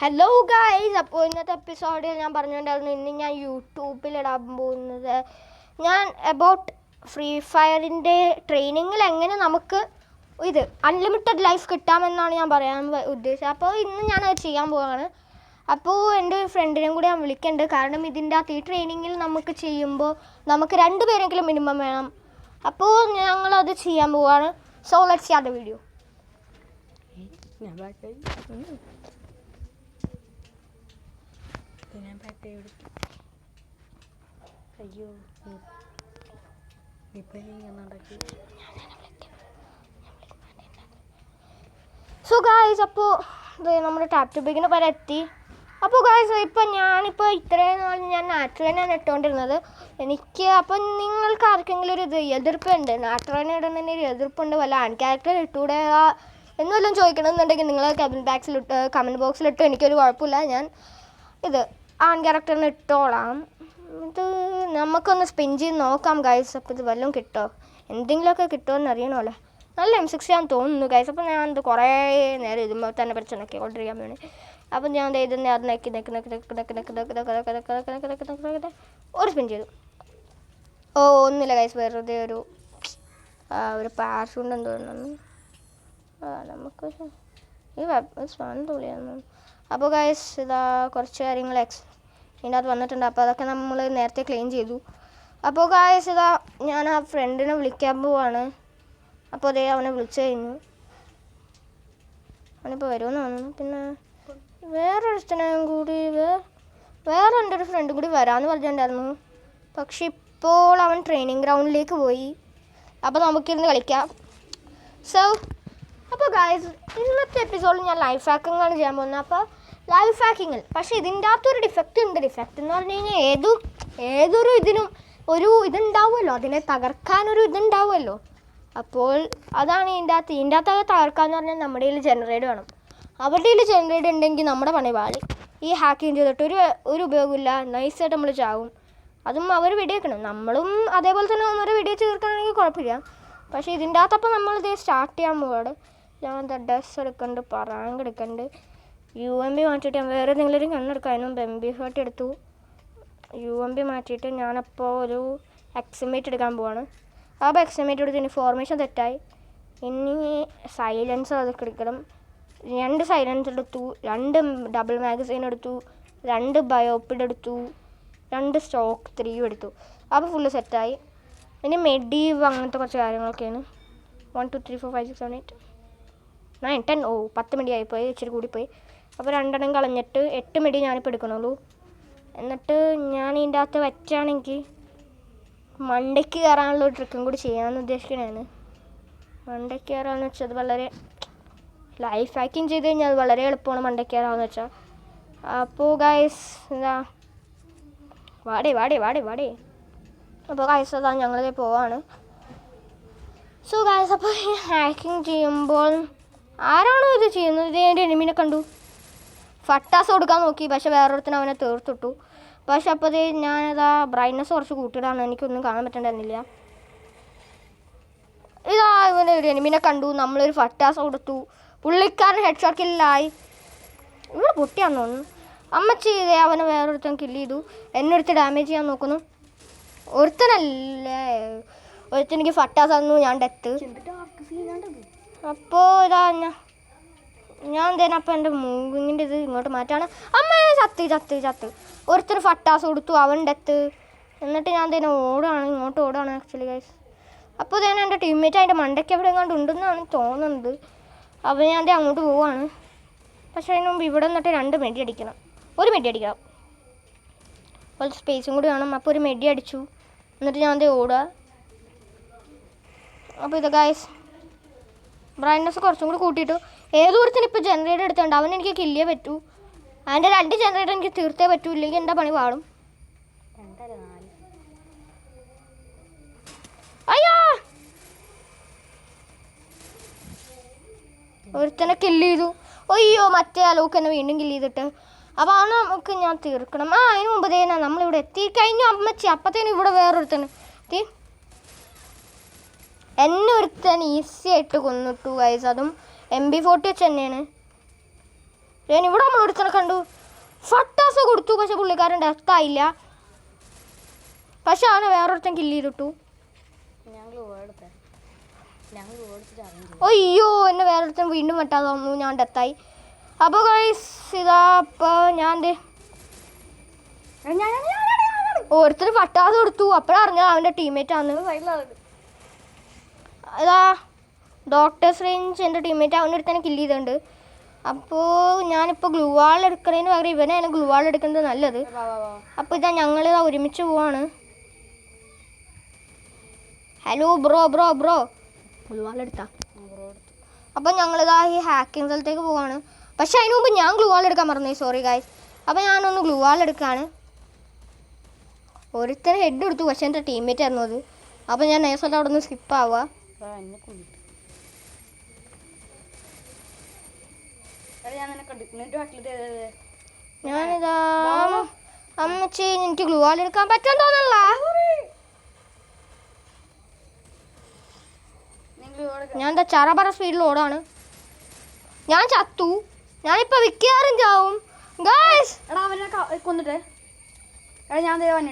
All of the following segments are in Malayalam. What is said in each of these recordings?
ഹലോ ഗായ്സ്, അപ്പോൾ ഇന്നത്തെ എപ്പിസോഡിൽ ഞാൻ പറഞ്ഞിട്ടുണ്ടായിരുന്നു ഇന്ന് ഞാൻ യൂട്യൂബിലിടാൻ പോകുന്നത് ഞാൻ അബൌട്ട് ഫ്രീ ഫയറിൻ്റെ ട്രെയിനിങ്ങിൽ എങ്ങനെ നമുക്ക് ഇത് അൺലിമിറ്റഡ് ലൈഫ് കിട്ടാമെന്നാണ് ഞാൻ പറയാൻ ഉദ്ദേശിച്ചത്. അപ്പോൾ ഇന്ന് ഞാനത് ചെയ്യാൻ പോവുകയാണ്. അപ്പോൾ എൻ്റെ ഫ്രണ്ടിനെയും കൂടി ഞാൻ വിളിക്കുന്നുണ്ട്. കാരണം ഇതിൻ്റെ അകത്ത് ഈ ട്രെയിനിങ്ങിൽ നമുക്ക് ചെയ്യുമ്പോൾ നമുക്ക് 2 പേരെങ്കിലും മിനിമം വേണം. അപ്പോൾ ഞങ്ങളത് ചെയ്യാൻ പോവുകയാണ്. So let's start the video. അയ്യോ സോ ഗായ്സ്, അപ്പോൾ നമ്മുടെ ടാപ്പ് ടു ബിഗിന് വരെ എത്തി. അപ്പോൾ ഗായ്സ്, ഞാനിപ്പോൾ ഇത്രയും നാൾ ഞാൻ നാച്ചുറലിനാണ് ഇട്ടുകൊണ്ടിരുന്നത്. എനിക്ക് അപ്പം നിങ്ങൾക്ക് ആർക്കെങ്കിലും ഒരു എതിർപ്പുണ്ട്, നാച്ചുറലിന് ഇടുന്നതിന് ഒരു എതിർപ്പുണ്ട്, വല്ല ആൺ ക്യാരക്ടർ ഇട്ടൂടെ എന്നെല്ലാം ചോദിക്കണമെന്നുണ്ടെങ്കിൽ നിങ്ങൾ കമൻറ്റ് ബോക്സിലിട്ട് എനിക്കൊരു കുഴപ്പമില്ല. ഞാൻ ഇത് ആൺ ക്യാരക്ടറിന് ഇട്ടോളാം. ഇത് നമുക്കൊന്ന് സ്പിൻ ചെയ്ത് നോക്കാം ഗൈസ്. അപ്പോൾ ഇത് വല്ലതും കിട്ടുമോ, എന്തെങ്കിലുമൊക്കെ കിട്ടുമോ അറിയണമല്ലോ. നല്ല M6 ഞാൻ തോന്നുന്നു ഗൈസ്. അപ്പോൾ ഞാൻ ഇത് കുറേ നേരം ഇതുമ്പോൾ തന്നെ പഠിച്ചൊക്കെ കൊണ്ടിരിക്കാൻ വേണ്ടി. അപ്പം ഞാൻ ഇതിൻ്റെ അത് ഒരു സ്പിൻ ചെയ്തു. ഒന്നുമില്ല ഗൈസ്, വെറുതെ ഒരു പാർഷൂണ്ടെന്ന് തോന്നുന്നു. നമുക്ക് ഈ സാധനം തോന്നിയായിരുന്നു. അപ്പോൾ ഗൈസ്, ഇതാ കുറച്ച് കാര്യങ്ങൾ ഇതിൻ്റെ അത് വന്നിട്ടുണ്ട്. അപ്പോൾ അതൊക്കെ നമ്മൾ നേരത്തെ ക്ലീൻ ചെയ്തു. അപ്പോൾ ഗൈസ്, ഇതാ ഞാൻ ആ ഫ്രണ്ടിനെ വിളിക്കാൻ പോവാണ്. അപ്പോൾ അതേ അവനെ വിളിച്ചു കഴിഞ്ഞു. അവനിപ്പോൾ വരുമെന്ന് തോന്നുന്നു. പിന്നെ വേറൊരുത്തനെയും കൂടി വേറെ എൻ്റെ ഒരു ഫ്രണ്ടും കൂടി വരാമെന്ന് പറഞ്ഞിട്ടുണ്ടായിരുന്നു. പക്ഷെ ഇപ്പോൾ അവൻ ട്രെയിനിങ് ഗ്രൗണ്ടിലേക്ക് പോയി. അപ്പോൾ നമുക്കിരുന്ന് കളിക്കാം. സോ അപ്പോൾ ഗൈസ്, ഇന്നത്തെ എപ്പിസോഡിൽ ഞാൻ ലൈഫ് ഹാക്കിങ്ങാണ് ചെയ്യാൻ പോകുന്നത്. അപ്പോൾ ലൈഫ് ഹാക്കിങ്ങിൽ പക്ഷേ ഇതിൻ്റെ അകത്തൊരു ഡിഫക്റ്റ് ഉണ്ട്. ഡിഫക്റ്റ് എന്ന് പറഞ്ഞു കഴിഞ്ഞാൽ ഏതൊരു ഇതിനും ഒരു ഇതുണ്ടാവുമല്ലോ, അതിനെ തകർക്കാനൊരു ഇതുണ്ടാവുമല്ലോ. അപ്പോൾ അതാണ് ഇതിൻ്റെ അകത്ത് തകർക്കാമെന്ന് പറഞ്ഞാൽ നമ്മുടെ കയ്യിൽ ജനറേറ്റ് വേണം. അവരുടെ കയ്യിൽ ജനറേറ്റ് ഉണ്ടെങ്കിൽ നമ്മുടെ പണി പാളി. ഈ ഹാക്കിങ് ചെയ്തിട്ട് ഒരു ഉപയോഗമില്ല, നൈസായിട്ട് നമ്മൾ ചാവും. അതും അവർ വെടിവെക്കണം, നമ്മളും അതേപോലെ തന്നെ അവരെ വെടിവെച്ച് തീർക്കുകയാണെങ്കിൽ കുഴപ്പമില്ല. പക്ഷേ ഇതിൻ്റെ അകത്തപ്പോൾ നമ്മളിത് സ്റ്റാർട്ട് ചെയ്യാൻ പോവാണ്. ഞാൻ എന്താ ഡ്രസ്സ് എടുക്കുന്നുണ്ട്, പറാങ്ക് എടുക്കുന്നുണ്ട്, UMP മാറ്റിയിട്ട് ഞാൻ വേറെ എന്തെങ്കിലും ഒരു കണ്ണെടുക്കാം. അതിന് മുമ്പ് MP40 എടുത്തു. UMP മാറ്റിയിട്ട് ഞാനപ്പോൾ ഒരു എക്സിമേറ്റ് എടുക്കാൻ പോവാണ്. അപ്പോൾ എക്സിമേറ്റ് എടുത്ത് ഇൻഫോർമേഷൻ തെറ്റായി. ഇനി സൈലൻസർ അതൊക്കെ എടുക്കണം. 2 സൈലൻസർ എടുത്തു, 2 ഡബിൾ മാഗസീൻ എടുത്തു, 2 ബയോപ്പിഡ് എടുത്തു, 2 സ്റ്റോക്ക് 3 എടുത്തു. അപ്പോൾ ഫുള്ള് സെറ്റായി. ഇനി മെഡീവ് അങ്ങനത്തെ കുറച്ച് കാര്യങ്ങളൊക്കെയാണ്. 1 2 3 4 5 6 7 8 9 10 10 മെഡി ആയിപ്പോയി, ഇച്ചിരി കൂടിപ്പോയി. അപ്പോൾ 2 എണ്ണം കളഞ്ഞിട്ട് 8 മെഡി ഞാനിപ്പോൾ എടുക്കണുള്ളൂ. എന്നിട്ട് ഞാൻ ഇതിൻ്റെ അകത്ത് വെച്ചാണെങ്കിൽ മണ്ടയ്ക്ക് കയറാനുള്ള ഒരു ട്രിക്കും കൂടി ചെയ്യാമെന്ന് ഉദ്ദേശിക്കണതാണ്. മണ്ടയ്ക്ക് കയറാമെന്ന് വെച്ചാൽ അത് വളരെ ലൈഫ് ഹാക്കിങ് ചെയ്ത് കഴിഞ്ഞാൽ അത് വളരെ എളുപ്പമാണ് മണ്ടയ്ക്ക് കയറാമെന്ന് വെച്ചാൽ. അപ്പോൾ ഗൈസ്, എന്താ വാടേ അപ്പോൾ ഗൈസ്, അതാ ഞങ്ങളിതേ പോവാണ്. സോ ഗൈസ്, അപ്പോൾ ഈ ഹാക്കിങ് ചെയ്യുമ്പോൾ ആരാണോ ഇത് ചെയ്യുന്നത്? ഇത് എൻ്റെ എനിമിനെ കണ്ടു, ഫട്ടാസ് കൊടുക്കാൻ നോക്കി. പക്ഷെ വേറൊരുത്തിന് അവനെ തീർത്തിട്ടു. പക്ഷെ അപ്പോൾ ഞാനതാ ബ്രൈറ്റ്നസ് കുറച്ച് കൂട്ടിയിടാണ്, എനിക്കൊന്നും കാണാൻ പറ്റണ്ടായിരുന്നില്ല. ഇതാ ഇവനെ ഒരു എനിമിനെ കണ്ടു, നമ്മളൊരു ഫട്ടാസ് കൊടുത്തു, പുള്ളിക്കാരൻ ഹെഡ് ഷോട്ട് കില്ലായി. ഇവിടെ പൊട്ടിയാന്ന് തോന്നുന്നു. അമ്മച്ചി ഇതേ അവനെ വേറൊരുത്തൻ കില്ല് ചെയ്തു. എന്നൊരുത്ത് ഡാമേജ് ചെയ്യാൻ നോക്കുന്നു. ഒരുത്തനെനിക്ക് ഫട്ടാസ് തന്നു, ഞാൻ ഡെത്ത്. അപ്പോൾ ഇതാ ഞാൻ എന്തേലും അപ്പോൾ എൻ്റെ മൂവിങ്ങിൻ്റെ ഇത് ഇങ്ങോട്ട് മാറ്റാണ്. അമ്മ ചത്ത് ഒരുത്തര് ഫട്ടാസ് കൊടുത്തു, അവൻ ഡെത്ത്. എന്നിട്ട് ഞാൻ എന്തേലും ഇങ്ങോട്ട് ഓടുകയാണ് ആക്ച്വലി ഗൈസ്. അപ്പോൾ ഇതേനെ എൻ്റെ ടീംമേറ്റ് അതിൻ്റെ മണ്ടയ്ക്ക് എവിടെ എങ്ങാണ്ട് ഉണ്ടെന്നാണ് തോന്നുന്നത്. അപ്പോൾ ഞാൻ അങ്ങോട്ട് പോവുകയാണ്. പക്ഷേ അതിന് മുമ്പ് ഇവിടെ നിന്നിട്ട് 2 മെഡി അടിക്കണം, ഒരു മെഡി അടിക്കണം. കുറച്ച് സ്പേസും കൂടി വേണം. അപ്പോൾ ഒരു മെഡി അടിച്ചു. എന്നിട്ട് ഞാൻ ഓടുക. അപ്പോൾ ഇത് ഗൈസ്, ബ്രൈറ്റ്നസ് കുറച്ചും കൂടി കൂട്ടിയിട്ടു. ഏതൊരുത്തിന് ഇപ്പോൾ ജനറേറ്റർ എടുത്തുണ്ട്, അവൻ എനിക്ക് കില്ലേ പറ്റൂ. അതിൻ്റെ 2 ജനറേറ്റർ എനിക്ക് തീർത്തേ പറ്റൂ, ഇല്ലെങ്കിൽ എൻ്റെ പണി പാടും. അയ്യോ, ഒരുത്തനെ കില്ല് ചെയ്തു. അയ്യോ, മറ്റേ അലോക്ക് എന്നെ വീണ്ടും കില്ല് ചെയ്തിട്ട്. അപ്പോൾ അവനെ നമുക്ക് ഞാൻ തീർക്കണം. അതിന് മുമ്പ് നമ്മളിവിടെ എത്തിക്കഴിഞ്ഞു അമ്മച്ചി. അപ്പത്തേനും ഇവിടെ വേറൊരുത്തന് എന്നെ ഒരുത്തൻ ഈസി ആയിട്ട് കൊന്നിട്ടു ഗൈസ്. അതും MP40 വെച്ച് തന്നെയാണ്. ഞാൻ ഇവിടെ നമ്മൾ ഒരുത്തനെ കണ്ടു, ഫട്ടാസ് കൊടുത്തു, പക്ഷെ പുള്ളിക്കാരൻ ഡെത്തായില്ല. പക്ഷെ അവനെ വേറൊരുത്തൻ കില്ല് ചെയ്തിട്ടു. അയ്യോ, എന്നെ വേറൊരുത്തൻ വീണ്ടും വെട്ടാതെ വന്നു, ഞാൻ ഡെത്തായി. അപ്പോൾ ഗൈസ് ഇതാ അപ്പോൾ ഞാൻ ഓരോരുത്തർ ഫട്ടാസ് കൊടുത്തു. അപ്പോഴാണ് അറിഞ്ഞത് അവൻ്റെ ടീംമേറ്റ് ആണ്. ഇതാ ഡോക്ടർ സ്ട്രേഞ്ച് എൻ്റെ ടീംമേറ്റ്, അവനൊരുത്തനെ കില്ല് ചെയ്തിട്ടുണ്ട്. അപ്പോൾ ഞാനിപ്പോൾ ഗ്ലൂ വാൾ എടുക്കുന്നതിന് പകരം ഇവനാണ് ഗ്ലൂ വാൾ എടുക്കുന്നത് നല്ലത്. അപ്പോൾ ഇതാ ഞങ്ങളിതാ ഒരുമിച്ച് പോവാണ്. Hello bro bro bro glue വാൾ എടുത്താ. അപ്പോൾ ഞങ്ങളിതാ ഈ ഹാക്കിംഗ് സ്ഥലത്തേക്ക് പോവാണ്. പക്ഷെ അതിന് മുമ്പ് ഞാൻ ഗ്ലൂ വാൾ എടുക്കാൻ മറന്നു, സോറി ഗായ്സ്. അപ്പോൾ ഞാനൊന്ന് ഗ്ലൂ വാൾ എടുക്കുകയാണ്. ഒരുത്തനെ ഹെഡ് എടുത്തു, പക്ഷെ എൻ്റെ ടീംമേറ്റ് ആയിരുന്നു അത്. അപ്പോൾ ഞാൻ നൈസായിട്ട് അവിടെ നിന്ന് സ്കിപ്പ് ആവുക. ഞാനിതാ അമ്മച്ചി എനിക്ക് ഗ്ലൂ വാൾ എടുക്കാൻ പറ്റാൻ തോന്നല്ല. ഞാൻ എന്താ ചറപറ സ്പീഡിൽ ഓടാണ്. ഞാൻ ചത്തു. ഞാനിപ്പോൾ വിൽക്കാറും ചാവും ഗായ്സ്.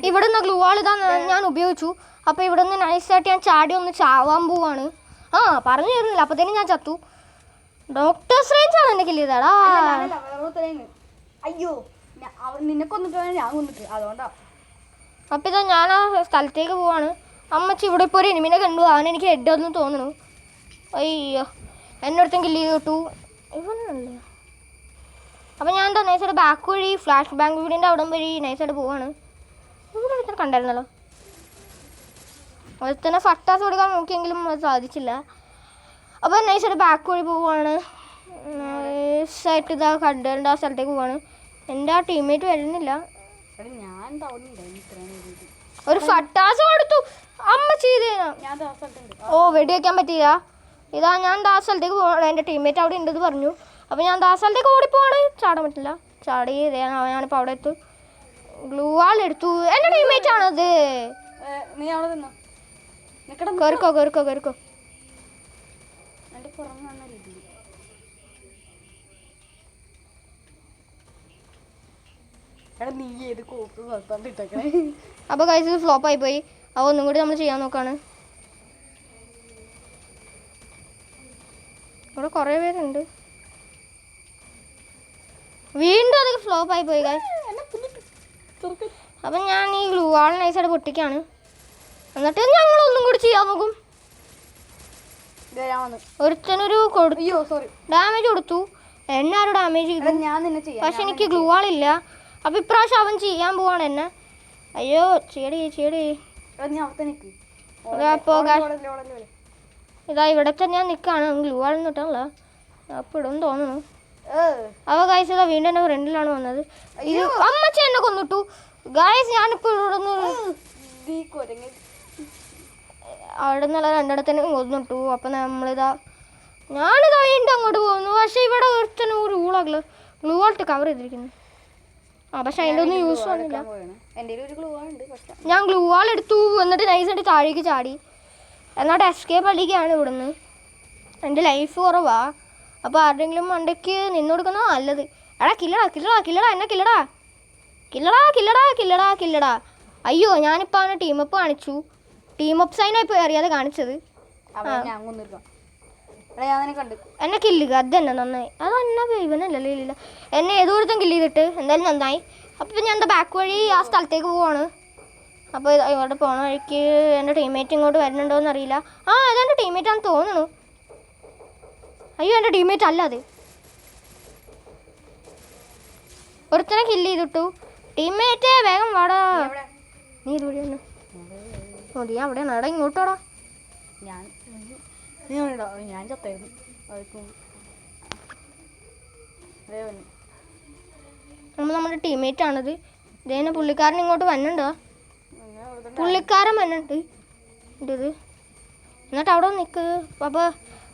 ഇവിടുന്ന് ഗ്ലൂ വാൾ ഇതാ ഞാൻ ഉപയോഗിച്ചു. അപ്പോൾ ഇവിടെ നിന്ന് നൈസായിട്ട് ഞാൻ ചാടി ഒന്ന് ചാവാൻ പോവാണ്. പറഞ്ഞു തരുന്നില്ല, അപ്പോഴത്തേനും ഞാൻ ചത്തു. ഡോക്ടർ സ്ട്രേഞ്ച് ആണ് എന്നെ കില്ല് ചെയ്തടാ. അയ്യോ, നിന്നെ കൊന്നിട്ട് ഞാൻ കൊന്നിട്ട്, അതുകൊണ്ടാ. അപ്പോൾ ഇതാ ഞാൻ ആ സ്ഥലത്തേക്ക് പോവാണ്. അമ്മച്ചി ഇവിടെ ഇപ്പോൾ ഒരു എനിമിനെ കണ്ടു, അവനെനിക്ക് ഹെഡ് ഒന്നും തോന്നുന്നു. അയ്യോ, എന്നൊരുത്തൻ കില്ല് ചെയ്ത് കിട്ടു. ഇവനല്ലേ. അപ്പോൾ ഞാൻ എന്താ നൈസായിട്ട് ബാക്ക് വഴി ഫ്ലാഷ് ബാങ്ക് വീടിൻ്റെ അവിടെ വഴി നൈസായിട്ട് പോവാണ്. ഇവിടെ ഒരുത്തനെ കണ്ടായിരുന്നല്ലോ. ഒരുത്തനെ ഫട്ടാസ് കൊടുക്കാൻ നോക്കിയെങ്കിലും അത് സാധിച്ചില്ല. അപ്പോൾ നൈസായിട്ട് ബാക്ക് വഴി പോവാണ്. നൈസായിട്ട് ഇതാ കണ്ടേണ്ട ആ സ്ഥലത്തേക്ക് പോവാണ്. എൻ്റെ ആ ടീംമേറ്റ് വരുന്നില്ല. ഒരു ഫട്ടാസ് കൊടുത്തു അമ്മ ചെയ്ത്. വെടി വയ്ക്കാൻ പറ്റില്ല. ഇതാ ഞാൻ ആ സ്ഥലത്തേക്ക് പോവാണ്. എൻ്റെ ടീംമേറ്റ് അവിടെ ഉണ്ടെന്ന് പറഞ്ഞു. അപ്പോൾ ഞാൻ ആ സ്ഥലത്തേക്ക് ഓടിപ്പോവാണ്. ചാടാൻ പറ്റില്ല. ചാടി ഞാനിപ്പോൾ അവിടെ എത്തും. ഗ്ലൂ വാൾ എടുത്തു. എൻ്റെ ടീംമേറ്റ് ആണത്. കയറിക്കോ കയറിക്കോ കയറിക്കോ. അപ്പോൾ ഗൈസ് ഇത് ഫ്ലോപ്പ് ആയിപ്പോയി. അപ്പോൾ ഒന്നും കൂടി നമ്മൾ ചെയ്യാൻ നോക്കാണ്. ഇവിടെ കുറേ പേരുണ്ട്. വീണ്ടും അത് ഫ്ലോപ്പ് ആയിപ്പോയി ഗൈസ്. അപ്പം ഞാൻ ഈ ഗ്ലൂ വാൾ നൈസായിട്ട് പൊട്ടിക്കാണ്. എന്നിട്ട് ഞങ്ങളൊന്നും കൂടി ചെയ്യാൻ നോക്കും. ഒരുത്തനൊരു ഡാമേജ് കൊടുത്തു. എന്നെ ആരും ഡാമേജ് ചെയ്തു. പക്ഷെ എനിക്ക് ഗ്ലൂ വാളില്ല. അപ്പോൾ ഇപ്രാവശ്യം അവൻ ചെയ്യാൻ പോവാണ് എന്നെ. അയ്യോ ചേടി ചേടി. ഇതാ ഇവിടെ തന്നെ ഞാൻ നിൽക്കുകയാണ്. ഗ്ലൂ വാളൊന്നും ഇട്ടല്ല. അപ്പോൾ ഇടുമെന്ന് തോന്നുന്നു. അപ്പോൾ ഗൈസ് ഇതാ വീണ്ടും എൻ്റെ ഫ്രണ്ടിലാണ് വന്നത്. ഇത് അമ്മച്ചി എന്നെ കൊന്നിട്ടു ഗൈസ്. ഞാനിപ്പോൾ ഇവിടെ നിന്ന് അവിടെ നിന്നുള്ള രണ്ടിടത്തിന് കൊന്നിട്ടു. അപ്പം ഞാനിതാ വീണ്ടും അങ്ങോട്ട് പോകുന്നു. പക്ഷേ ഇവിടെ ഒരുത്തനും ഒരു ഊളകള് ഗ്ലൂ വാൾട്ട് കവർ ചെയ്തിരിക്കുന്നു. പക്ഷെ അതിൻ്റെ ഒന്നും യൂസ് വന്നില്ല. ഞാൻ ഗ്ലൂ വാൾ എടുത്തു. എന്നിട്ട് നൈസായിട്ട് താഴേക്ക് ചാടി. എന്നിട്ട് എസ്കേപ്പ് അടിക്കുകയാണ് ഇവിടുന്ന്. എൻ്റെ ലൈഫ് കുറവാ. അപ്പോൾ ആരുടെങ്കിലും മണ്ടയ്ക്ക് നിന്ന് കൊടുക്കുന്നത് നല്ലത്. എടാ കില്ലടാ കില്ലടാ കില്ലടാ എന്നെ കില്ലടാ കില്ലടാ കില്ലടാ കില്ലടാ കില്ലടാ. അയ്യോ, ഞാനിപ്പോൾ അവനെ ടീമപ്പ് കാണിച്ചു. ടീമപ്പ് സൈനായി പോയി അറിയാതെ കാണിച്ചത്. എന്നെ കില്ലുക അത് തന്നെ നന്നായി. അതെന്നാ ഇവനല്ലല്ലോ ഇല്ല. എന്നെ ഏതോരുത്തും കില്ല് ചെയ്തിട്ട് എന്തായാലും നന്നായി. അപ്പം ഞാൻ എന്താ ബാക്ക് വഴി ആ സ്ഥലത്തേക്ക് പോവാണ്. അപ്പോൾ ഇവിടെ പോണ വഴിക്ക് എൻ്റെ ടീംമേറ്റ് ഇങ്ങോട്ട് വരുന്നുണ്ടോ എന്നറിയില്ല. അതെൻ്റെ ടീംമേറ്റ് ആണെന്ന് തോന്നുന്നു. അയ്യോ, എൻ്റെ ടീംമേറ്റ് അല്ല അത്. ഒരുത്തനെ കില്ല് ചെയ്തിട്ടു. ടീംമേറ്റ് വേഗം വാടാ. നീ ഇതുവഴി ഒന്ന് മതി. അവിടെ നട ഇങ്ങോട്ടോടാ. ഞാൻ ചത്തായിരുന്നു. നമ്മുടെ ടീംമേറ്റ് ആണത്. ഇതേനെ പുള്ളിക്കാരൻ ഇങ്ങോട്ട് വന്നുണ്ടോ? പുള്ളിക്കാരൻ വന്നിട്ട് ഇത് എന്നിട്ട് അവിടെ നിൽക്ക്. അപ്പോൾ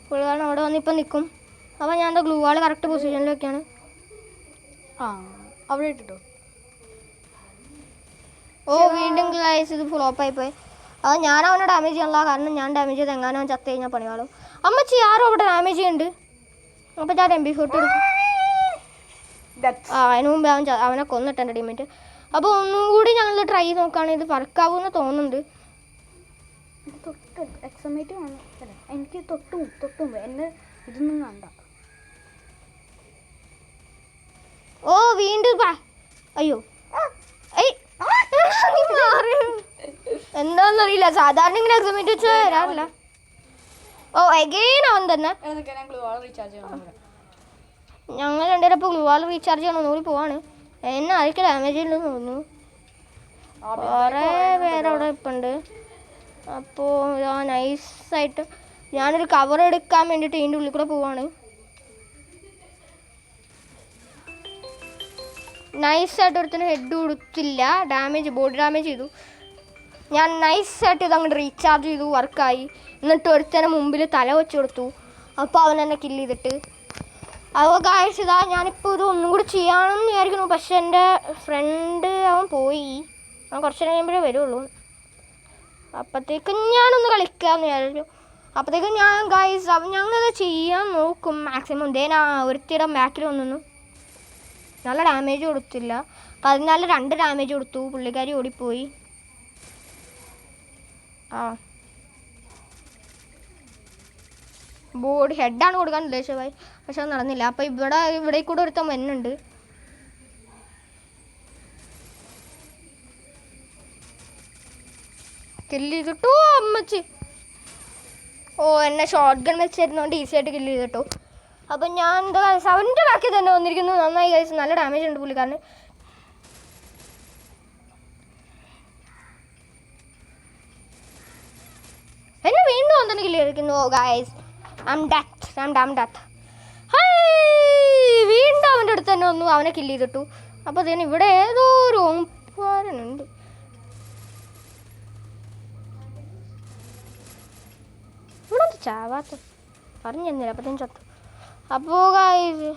പുള്ളിക്കാരൻ അവിടെ വന്ന് ഇപ്പം നിൽക്കും. അപ്പോൾ ഞാൻ എന്താ ഗ്ലൂ വാൾ കറക്റ്റ് പൊസിഷനിലൊക്കെയാണ്. അവിടെ ഇട്ടിട്ടോ. വീണ്ടും ഗ്ലൈസ് ഇത് ഫ്ലോപ്പായിപ്പോയി. അത് ഞാൻ അവനെ ഡാമേജ് ചെയ്യാനുള്ള കാരണം ഞാൻ ഡാമേജ് ചെയ്ത് എങ്ങാനും അവൻ ചത്ത് കഴിഞ്ഞാൽ പണിയാളും. അമ്മച്ചി ആരും അവിടെ ഡാമേജ് ചെയ്യുന്നുണ്ട്. അപ്പോൾ ഞാൻ MP40 എടുക്കും. അതിന് മുമ്പ് അവനെ കൊന്നിട്ട് എൻ്റെ ടീമേറ്റ്. അപ്പോൾ ഒന്നും കൂടി ഞങ്ങൾ ട്രൈ ചെയ്ത് നോക്കുകയാണെങ്കിൽ ഇത് വർക്കാവുമെന്ന് തോന്നുന്നുണ്ട്. എക്സമേറ്റ് കാണും അല്ലേ? എനിക്ക് തൊട്ടും എന്നെ ഇതൊന്നും കണ്ട. ഓ വീണ്ടും അയ്യോ എന്താന്നറിയില്ല, സാധാരണ ഇങ്ങനെ എക്സമേറ്റ് വെച്ച് വരാറില്ല. ഓ എഗെയിൻ അവൻ തന്നെ. ഞങ്ങൾ രണ്ടുപേരും ഇപ്പോൾ ഗ്ലൂവാൾ റീചാർജ് ചെയ്യണം, ഒന്നുകൂടി പോവാണ്. എന്നെ ആർക്ക് ഡാമേജ് ഉണ്ടെന്ന് തോന്നുന്നു. കുറേ പേരവിടെ ഇപ്പം ഉണ്ട്. അപ്പോൾ നൈസായിട്ട് ഞാനൊരു കവർ എടുക്കാൻ വേണ്ടിയിട്ട് ഇതിൻ്റെ ഉള്ളിൽ കൂടെ പോവാണ്. നൈസായിട്ട് ഒരുത്തിന് ഹെഡ് കൊടുത്തില്ല, ബോഡി ഡാമേജ് ചെയ്തു. ഞാൻ നൈസായിട്ട് ഇത് അങ്ങോട്ട് റീചാർജ് ചെയ്തു, വർക്കായി. എന്നിട്ട് ഒരുത്തനെ മുമ്പിൽ തല വെച്ച് കൊടുത്തു. അപ്പോൾ അവൻ എന്നെ കില്ല് ചെയ്തിട്ട്. അപ്പോൾ ഗായ്സ് ഇതാ ഞാനിപ്പോൾ ഇത് ഒന്നും കൂടി ചെയ്യാമെന്ന് വിചാരിക്കുന്നു. പക്ഷെ എൻ്റെ ഫ്രണ്ട് അവൻ പോയി, അവൻ കുറച്ച് കഴിയുമ്പോഴേ വരുള്ളൂ. അപ്പോഴത്തേക്കും ഞാനൊന്ന് കളിക്കാമെന്ന് വിചാരിച്ചു. അപ്പോഴത്തേക്കും ഞാൻ ഗായ്സ് ഞങ്ങളത് ചെയ്യാൻ നോക്കും മാക്സിമം. ഞാൻ ഒരുത്തിയുടെ ബാക്കിൽ വന്നു, നല്ല ഡാമേജ് കൊടുത്തില്ല. 14 ഡാമേജ് കൊടുത്തു, പുള്ളിക്കാരി ഓടിപ്പോയി. ബോഡി ഹെഡാണ് കൊടുക്കാൻ ഉദ്ദേശിച്ചത്, പക്ഷെ അത് നടന്നില്ല. അപ്പോൾ ഇവിടെ കൂടെ ഒരുത്തൻ വരുന്നുണ്ട്. കില്ല് ചെയ്തിട്ടു അമ്മച്ചി. ഓ എന്നെ ഷോർട്ട് ഗൺ വെച്ചിരുന്നോണ്ട് ഈസി ആയിട്ട് കില്ല് ചെയ്തിട്ടു. അപ്പം ഞാൻ എന്താ അവൻ്റെ ബാക്കിൽ തന്നെ വന്നിരിക്കുന്നു. നന്നായി ഗൈസ്, നല്ല ഡാമേജ് ഉണ്ട് പുള്ളിക്കാരന്. എന്നെ വീണ്ടും വന്നിട്ട് കില്ല് ചെയ്തിരിക്കുന്നു. ഗൈസ് ഐം ഡെത്ത്. വീണ്ടും അവൻ്റെ അടുത്ത് തന്നെ വന്നു, അവനെ കില്ല് ചെയ്തിട്ടു. അപ്പോൾ അതിന് ഇവിടെ ഏതോ ഒരു ഓംപാരനുണ്ട്. ഇവിടെ ചാവാത്ത പറഞ്ഞു തന്നില്ല, അപ്പത്തേനും ചത്തു. അപ്പോൾ ഗൈസ്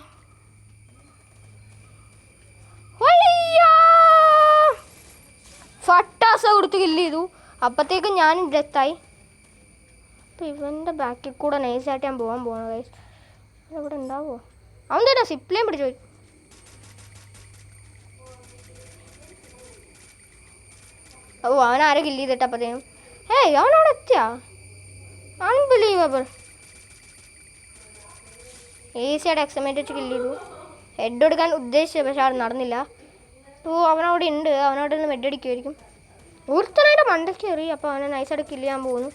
ഫട്ടാസ കൊടുത്ത് കില്ല് ചെയ്തു. അപ്പോഴത്തേക്കും ഞാനും ഡെത്തായി. അപ്പോൾ ഇവൻ്റെ ബാക്കിൽ കൂടെ നൈസായിട്ട് ഞാൻ പോകാൻ പോകണം ഗൈസ്. ഇവിടെ ഉണ്ടാവുമോ? അവൻ തന്നെ സിപ്ലേയും പിടിച്ചു പോയി. ഓ അവനാരെ കില്ല് ചെയ്തിട്ട് അപ്പോഴത്തേനും അവനവിടെ എത്തിയാ? അൺബിലീവബിൾ. ഈസിയായിട്ട് എക്സമേറ്റ് വെച്ച് കില്ല് ചെയ്തു. ഹെഡ് എടുക്കാൻ ഉദ്ദേശിച്ചത്, പക്ഷെ അത് നടന്നില്ല. അപ്പോൾ അവനവിടെ ഉണ്ട്, അവനവിടെ നിന്ന് ഹെഡ് അടിക്കുമായിരിക്കും. ഒരുത്തനായിട്ട് മണ്ടയ്ക്ക് കയറി. അപ്പോൾ അവനെ നൈസായിട്ട് കില്ല് ചെയ്യാൻ പോകുന്നു.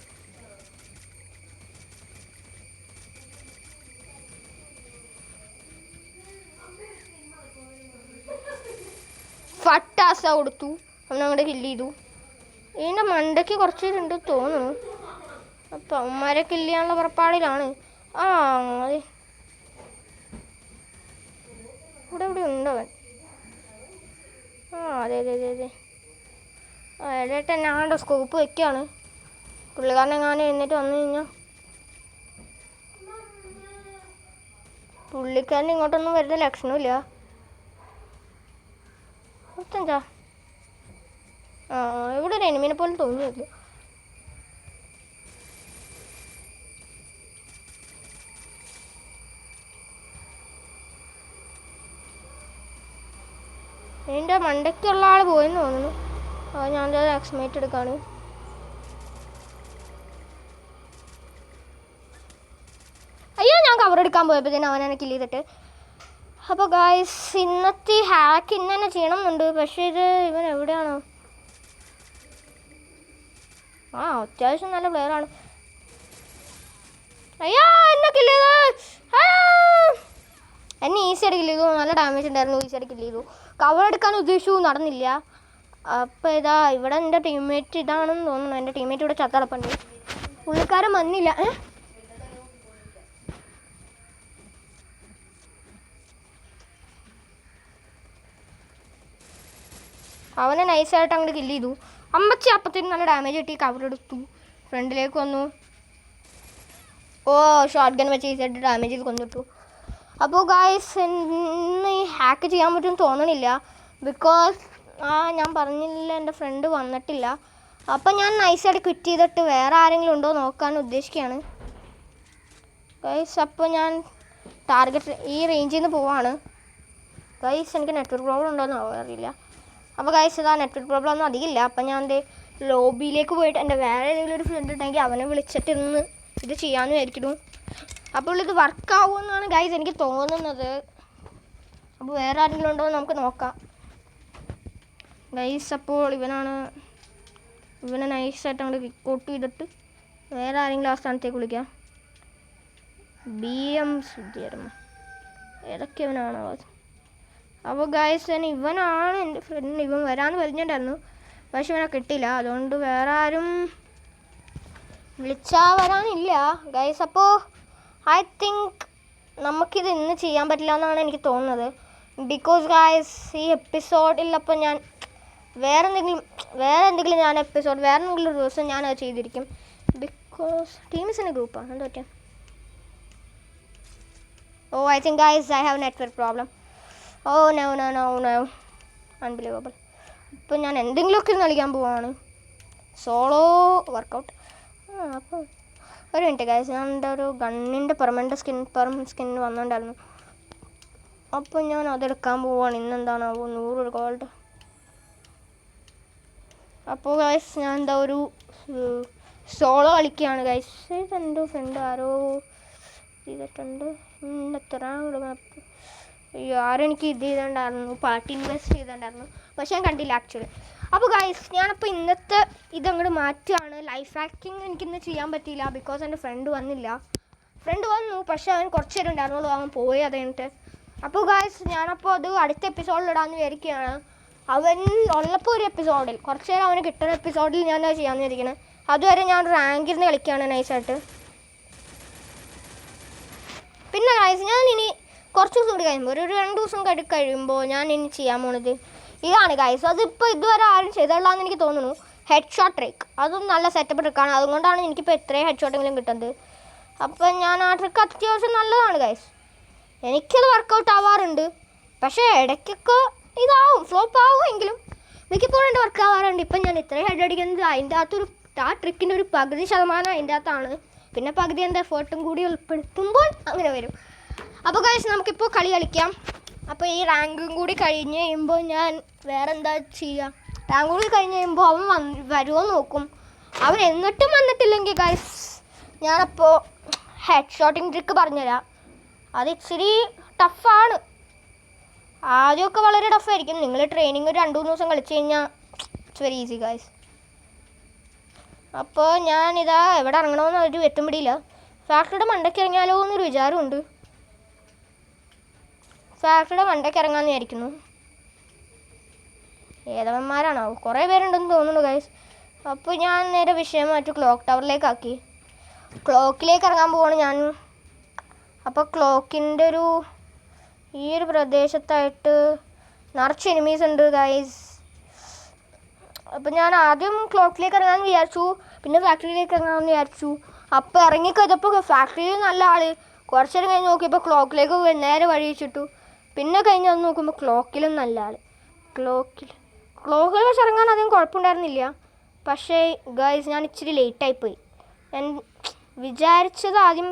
ഫട്ടാസ കൊടുത്തു, അവനങ്ങോട്ട് കില്ല് ചെയ്തു. ഇതിൻ്റെ മണ്ടയ്ക്ക് കുറച്ച് പേരുണ്ട് തോന്നുന്നു. അപ്പം അവന്മാരെ കില്ല് ചെയ്യാനുള്ള പുറപ്പാടിലാണ്. അതെ ഇവിടെ ഉണ്ടവൻ. അതെ ഇടയിട്ട് ഞാനുണ്ട് സ്കോപ്പ് വെക്കുകയാണ്. പുള്ളിക്കാരനെ ഞാൻ എന്നിട്ട് വന്നു കഴിഞ്ഞാൽ പുള്ളിക്കാരൻ ഇങ്ങോട്ടൊന്നും വരുന്ന ലക്ഷണമില്ല. എന്താ ഇവിടെ ഒരു എനിമീനെ പോലും തോന്നുന്നില്ല. എൻ്റെ മണ്ടയ്ക്കുള്ള ആൾ പോയെന്ന് തോന്നുന്നു. ഞാൻ എക്സ്മേറ്റ് എടുക്കാണ്. അയ്യോ ഞാൻ കവർ എടുക്കാൻ പോയപ്പോഴത്തേനും അവനെ കില്ല് ചെയ്തിട്ട്. അപ്പോൾ ഗായ്സ് ഇന്നത്തെ ഹാക്ക് ഇന്ന് തന്നെ ചെയ്യണം എന്നുണ്ട്. പക്ഷേ ഇവൻ എവിടെയാണോ? അത്യാവശ്യം നല്ല പ്ലെയറാണ്. അയ്യോ എന്നെ കില്ല് ചെയ്തു. എന്നെ ഈസിയായിട്ട് കില്ല് ചെയ്തു. നല്ല ഡാമേജ് ഉണ്ടായിരുന്നു, ഈസിയായിട്ട് കില്ല് ചെയ്തു. കവർ എടുക്കാൻ ഉദ്ദേശിച്ചു, നടന്നില്ല. അപ്പോൾ ഇവിടെ എൻ്റെ ടീംമേറ്റ് ഇതാണെന്ന് തോന്നുന്നു. എൻ്റെ ടീംമേറ്റ് ഇവിടെ ചത്തടപ്പുണ്ട്. പുള്ളിക്കാരൻ വന്നില്ല. അവനെ നൈസായിട്ട് അങ്ങോട്ട് കില്ല് ചെയ്തു. അമ്പച്ചി അപ്പത്തേനും നല്ല ഡാമേജ് കിട്ടി. കവർ എടുത്തു, ഫ്രണ്ടിലേക്ക് വന്നു. ഷോർട്ട് ഗൺ വെച്ച് ഈസിയായിട്ട് ഡാമേജ് ചെയ്ത് കൊണ്ടിട്ടു. അപ്പോൾ ഗായ്സ് ഇന്ന് ഈ ഹാക്ക് ചെയ്യാൻ പറ്റുമെന്ന് തോന്നണില്ല. ബിക്കോസ് ഞാൻ പറഞ്ഞില്ല, എൻ്റെ ഫ്രണ്ട് വന്നിട്ടില്ല. അപ്പം ഞാൻ നൈസായിട്ട് ക്വിറ്റ് ചെയ്തിട്ട് വേറെ ആരെങ്കിലും ഉണ്ടോ നോക്കാൻ ഉദ്ദേശിക്കുകയാണ് ഗൈസ്. അപ്പോൾ ഞാൻ ടാർഗറ്റ് ഈ റേഞ്ചിൽ നിന്ന് പോവാണ്. ഗൈസ് എനിക്ക് നെറ്റ്വർക്ക് പ്രോബ്ലം ഉണ്ടോയെന്ന് അറിയില്ല. അപ്പോൾ ഗൈസ് ഇതാ നെറ്റ്വർക്ക് പ്രോബ്ലം ഒന്നും അധികമില്ല. അപ്പം ഞാൻ എൻ്റെ ലോബിയിലേക്ക് പോയിട്ട് എൻ്റെ വേറെ ഏതെങ്കിലും ഒരു ഫ്രണ്ട് ഉണ്ടെങ്കിൽ അവനെ വിളിച്ചിട്ട് ഇന്ന് ഇത് ചെയ്യാമെന്ന് വിചാരിക്കുന്നു. അപ്പോൾ ഇത് വർക്കാവുമെന്നാണ് ഗൈസ് എനിക്ക് തോന്നുന്നത്. അപ്പോൾ വേറെ ആരെങ്കിലും ഉണ്ടോ എന്ന് നമുക്ക് നോക്കാം. ഗൈസ് അപ്പോൾ ഇവനെ നൈസായിട്ട് അങ്ങോട്ട് കിക്കൗട്ട് ചെയ്തിട്ട് വേറെ ആരെങ്കിലും ആ സ്ഥാനത്തേക്ക് വിളിക്കാം. BM സുധീർമ്മ ഏതൊക്കെ ഇവനാണോ അത്. അപ്പോൾ ഗൈസ് തന്നെ ഇവനാണ് എൻ്റെ ഫ്രണ്ട്. ഇവൻ വരാമെന്ന് പറഞ്ഞിട്ടുണ്ടായിരുന്നു, പക്ഷെ ഇവനെ കിട്ടിയില്ല. അതുകൊണ്ട് വേറെ ആരും വിളിച്ചാൽ വരാനില്ല ഗൈസ്. അപ്പോൾ ഐ തിങ്ക് നമുക്കിത് ഇന്ന് ചെയ്യാൻ പറ്റില്ല എന്നാണ് എനിക്ക് തോന്നുന്നത്. ബിക്കോസ് ഗൈസ് ഈ എപ്പിസോഡിൽ അപ്പോൾ ഞാൻ വേറെ എന്തെങ്കിലും ഞാൻ എപ്പിസോഡ് വേറെ എന്തെങ്കിലും ഒരു ദിവസം ഞാൻ അത് ചെയ്തിരിക്കും. ബിക്കോസ് ടീംസിൻ്റെ ഗ്രൂപ്പാണ് എന്താ പറ്റുക. Oh, I think guys I have network problem. Oh no. Unbelievable. ഇപ്പോൾ ഞാൻ എന്തെങ്കിലുമൊക്കെ കളിക്കാൻ പോവാണ്. Solo workout. അപ്പോൾ ഒരു മിനിറ്റ് ഗൈസ്, ഞാൻ എൻ്റെ ഒരു ഗണ്ണിൻ്റെ പെർമനൻറ്റ് സ്കിൻ വന്നിട്ടുണ്ടായിരുന്നു. അപ്പോൾ ഞാൻ അതെടുക്കാൻ പോവാണ്. ഇന്നെന്താണാവോ 100 ഗോൾഡ്. അപ്പോൾ ഗൈസ് ഞാൻ എന്താ ഒരു സോളോ കളിക്കുകയാണ് ഗൈസ്. ഇതെൻ്റെ ഫ്രണ്ട് ആരോ ചെയ്തിട്ടുണ്ട്. മാപ്പ് അയ്യോ ആരെനിക്ക് ഇത് ചെയ്തിട്ടുണ്ടായിരുന്നു, പാർട്ടി ഇൻവെസ്റ്റ് ചെയ്തിട്ടുണ്ടായിരുന്നു, പക്ഷെ ഞാൻ കണ്ടില്ല ആക്ച്വലി. അപ്പോൾ ഗൈസ് ഞാനപ്പോൾ ഇന്നത്തെ ഇതങ്ങോട്ട് മാറ്റുകയാണ്. ലൈഫ് ഹാക്കിങ് എനിക്കിന്ന് ചെയ്യാൻ പറ്റിയില്ല ബിക്കോസ് എൻ്റെ ഫ്രണ്ട് വന്നു, പക്ഷെ അവൻ കുറച്ച് നേരം ഉണ്ടായിരുന്നുള്ളൂ, അവൻ പോയി അത് കഴിഞ്ഞിട്ട്. അപ്പോൾ ഗൈസ് ഞാനപ്പോൾ അത് അടുത്ത എപ്പിസോഡിൽ ഇടാമെന്ന് വിചാരിക്കുകയാണ്. അവൻ ഉള്ളപ്പോൾ ഒരു എപ്പിസോഡിൽ കുറച്ച് നേരം അവന് കിട്ടുന്ന എപ്പിസോഡിൽ ഞാൻ അത് ചെയ്യാമെന്ന് വിചാരിക്കുന്നത്. അതുവരെ ഞാൻ റാങ്കിൽ നിന്ന് കളിക്കുകയാണ് നൈസായിട്ട്. പിന്നെ ഗൈസ് ഞാൻ ഇനി കുറച്ച് ദിവസം കൂടി കഴിയുമ്പോൾ ഒരു 2 ദിവസം കഴിയുമ്പോൾ ഞാൻ ഇനി ചെയ്യാൻ പോണത് ഇതാണ് ഗൈസ്. അതിപ്പോൾ ഇതുവരെ ആരും ചെയ്തിട്ടുള്ളതെന്ന് എനിക്ക് തോന്നുന്നു. Head shot trick. അതും നല്ല സെറ്റപ്പ് ട്രിക്കാണ്. അതുകൊണ്ടാണ് എനിക്കിപ്പോൾ എത്രയും ഹെഡ് ഷോട്ടെങ്കിലും കിട്ടുന്നത്. അപ്പം ഞാൻ ആ ട്രിക്ക് അത്യാവശ്യം നല്ലതാണ് ഗൈസ്. എനിക്കത് വർക്കൗട്ട് ആവാറുണ്ട്, പക്ഷേ ഇടയ്ക്കൊക്കെ ഇതാവും, ഫ്ലോപ്പ് ആവുമെങ്കിലും മിക്കപ്പോഴും എൻ്റെ വർക്ക് ആവാറുണ്ട്. ഇപ്പം ഞാൻ ഇത്രയും ഹെഡ് അടിക്കുന്നത് അതിൻ്റെ അകത്തൊരു ആ ട്രിക്കിൻ്റെ ഒരു പകുതി ശതമാനം അതിൻ്റെ അകത്താണ്. പിന്നെ പകുതി എൻ്റെ എഫേർട്ടും കൂടി ഉൾപ്പെടുത്തുമ്പോൾ അങ്ങനെ വരും. അപ്പോൾ ഗൈസ് നമുക്കിപ്പോൾ കളിക്കാം. അപ്പോൾ ഈ റാങ്കും കൂടി കഴിഞ്ഞ് കഴിയുമ്പോൾ ഞാൻ വേറെ എന്താ ചെയ്യുക, റാങ്ക് കൂടി കഴിഞ്ഞ് കഴിയുമ്പോൾ അവൻ വരുമോ നോക്കും. അവൻ എന്നിട്ടും വന്നിട്ടില്ലെങ്കിൽ ഗൈസ് ഞാനപ്പോൾ ഹെഡ് ഷോട്ടിങ് ട്രിക്ക് പറഞ്ഞുതരാം. അത് ഇച്ചിരി ടഫാണ്. ആദ്യമൊക്കെ വളരെ ടഫായിരിക്കും. നിങ്ങൾ ട്രെയിനിങ് ഒരു 2-3 ദിവസം കളിച്ച് കഴിഞ്ഞാൽ ഇറ്റ്സ് വെരി ഈസി ഗൈസ്. അപ്പോൾ ഞാനിതാ എവിടെ ഇറങ്ങണമെന്ന് ഒരു എത്തുപിടിയില്ല. ഫാക്ടറിയുടെ മണ്ടയ്ക്ക് ഇറങ്ങിയാലോ എന്നൊരു വിചാരമുണ്ട്. ഫാക്ടറിയുടെ മണ്ടയ്ക്ക് ഇറങ്ങാമെന്ന് വിചാരിക്കുന്നു. ഏതവന്മാരാണോ, കുറേ പേരുണ്ടെന്ന് തോന്നുന്നു ഗൈസ്. അപ്പോൾ ഞാൻ നേരെ വിഷയം മാറ്റി ക്ലോക്ക് ടവറിലേക്കാക്കി. ക്ലോക്കിലേക്ക് ഇറങ്ങാൻ പോവാണ് ഞാൻ. അപ്പോൾ ക്ലോക്കിൻ്റെ ഈ ഒരു പ്രദേശത്തായിട്ട് നിറച്ച് എനിമീസ് ഉണ്ട് ഗൈസ്. അപ്പം ഞാൻ ആദ്യം ക്ലോക്കിലേക്ക് ഇറങ്ങാമെന്ന് വിചാരിച്ചു, പിന്നെ ഫാക്ടറിയിലേക്ക് ഇറങ്ങാമെന്ന് വിചാരിച്ചു. അപ്പോൾ ഇറങ്ങിക്കഴിഞ്ഞപ്പോൾ ഫാക്ടറിയിൽ നല്ല ആൾ. കുറച്ച് നേരം കഴിഞ്ഞ് നോക്കിയപ്പോൾ ക്ലോക്കിലേക്ക് നേരെ വഴി വെച്ചിട്ടു. പിന്നെ കഴിഞ്ഞ് വന്ന് നോക്കുമ്പോൾ ക്ലോക്കിലും നല്ല ആൾ. ക്ലോക്കിൽ പക്ഷെ ഇറങ്ങാൻ അധികം കുഴപ്പമുണ്ടായിരുന്നില്ല. പക്ഷേ ഗൈസ് ഞാൻ ഇച്ചിരി ലേറ്റായിപ്പോയി. ഞാൻ വിചാരിച്ചത് ആദ്യം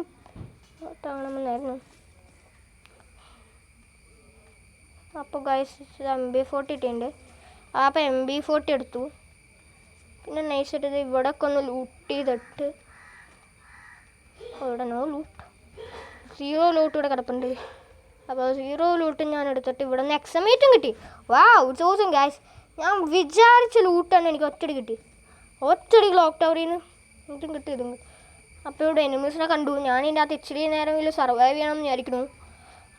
കാണുമെന്നായിരുന്നു. അപ്പോൾ ഗൈസ് MB40 ഇട്ടിട്ടുണ്ട്. അപ്പോൾ MB40 എടുത്തു. പിന്നെ നൈസായിട്ട് ഇവിടെയൊക്കെ ഒന്ന് ലൂട്ട് ചെയ്തിട്ട് ഇവിടെ ലൂട്ട് 0 ലൂട്ട് ഇവിടെ കിടപ്പുണ്ട്. അപ്പോൾ 0 ലൂട്ട് ഞാൻ എടുത്തിട്ട് ഇവിടെ നിന്ന് എക്സമേറ്റും കിട്ടി. ചോദിച്ചു ഗൈസ്, ഞാൻ വിചാരിച്ച ലൂട്ടാണ് എനിക്ക് ഒറ്റടി കിട്ടി. ഒറ്റടി ക്ലോക്ക് ടവറിൽ നിന്ന് ഇതും കിട്ടി, ഇതും കിട്ടി. അപ്പോൾ ഇവിടെ എനിമീസിനെ കണ്ടു. ഞാൻ ഇതിൻ്റെ അകത്ത് ഇച്ചിരി നേരമെങ്കിലും സർവൈവ് ചെയ്യണമെന്ന് വിചാരിക്കുന്നു.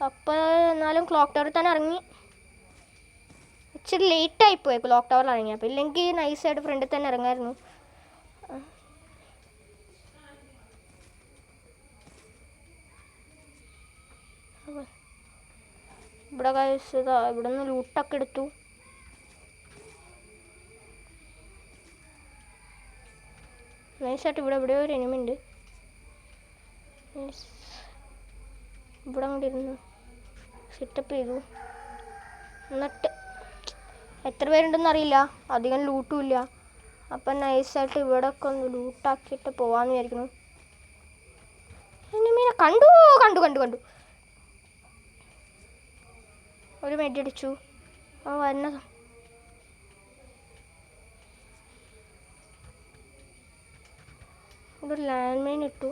അപ്പോൾ എന്നാലും ക്ലോക്ക് ടവറിൽ തന്നെ ഇറങ്ങി. ഇച്ചിരി ലേറ്റായിപ്പോയി ക്ലോക്ക് ടവറിൽ ഇറങ്ങി. അപ്പോൾ ഇല്ലെങ്കിൽ നൈസായിട്ട് ഫ്രണ്ടിൽ തന്നെ ഇറങ്ങായിരുന്നു. ഇവിടെ ഗൈസ് ഇവിടെ നിന്ന് ലൂട്ടൊക്കെ എടുത്തു. നൈസായിട്ട് ഇവിടെ എവിടെയോ ഒരു എനിമി ഉണ്ട്. ഇവിടെ അങ്ങോട്ട് ഇരുന്നു സെറ്റപ്പ് ചെയ്തു. എന്നിട്ട് എത്ര പേരുണ്ടെന്ന് അറിയില്ല, അധികം ലൂട്ടും ഇല്ല. അപ്പം നൈസായിട്ട് ഇവിടെ ഒക്കെ ഒന്ന് ലൂട്ടാക്കിയിട്ട് പോവാന്ന് വിചാരിക്കുന്നു. എനിമീനെ കണ്ടു. ഒരു മെഡ് അടിച്ചു. ആ വരുന്നതാ. ഒരു ലാൻഡ് മൈൻ ഇട്ടു.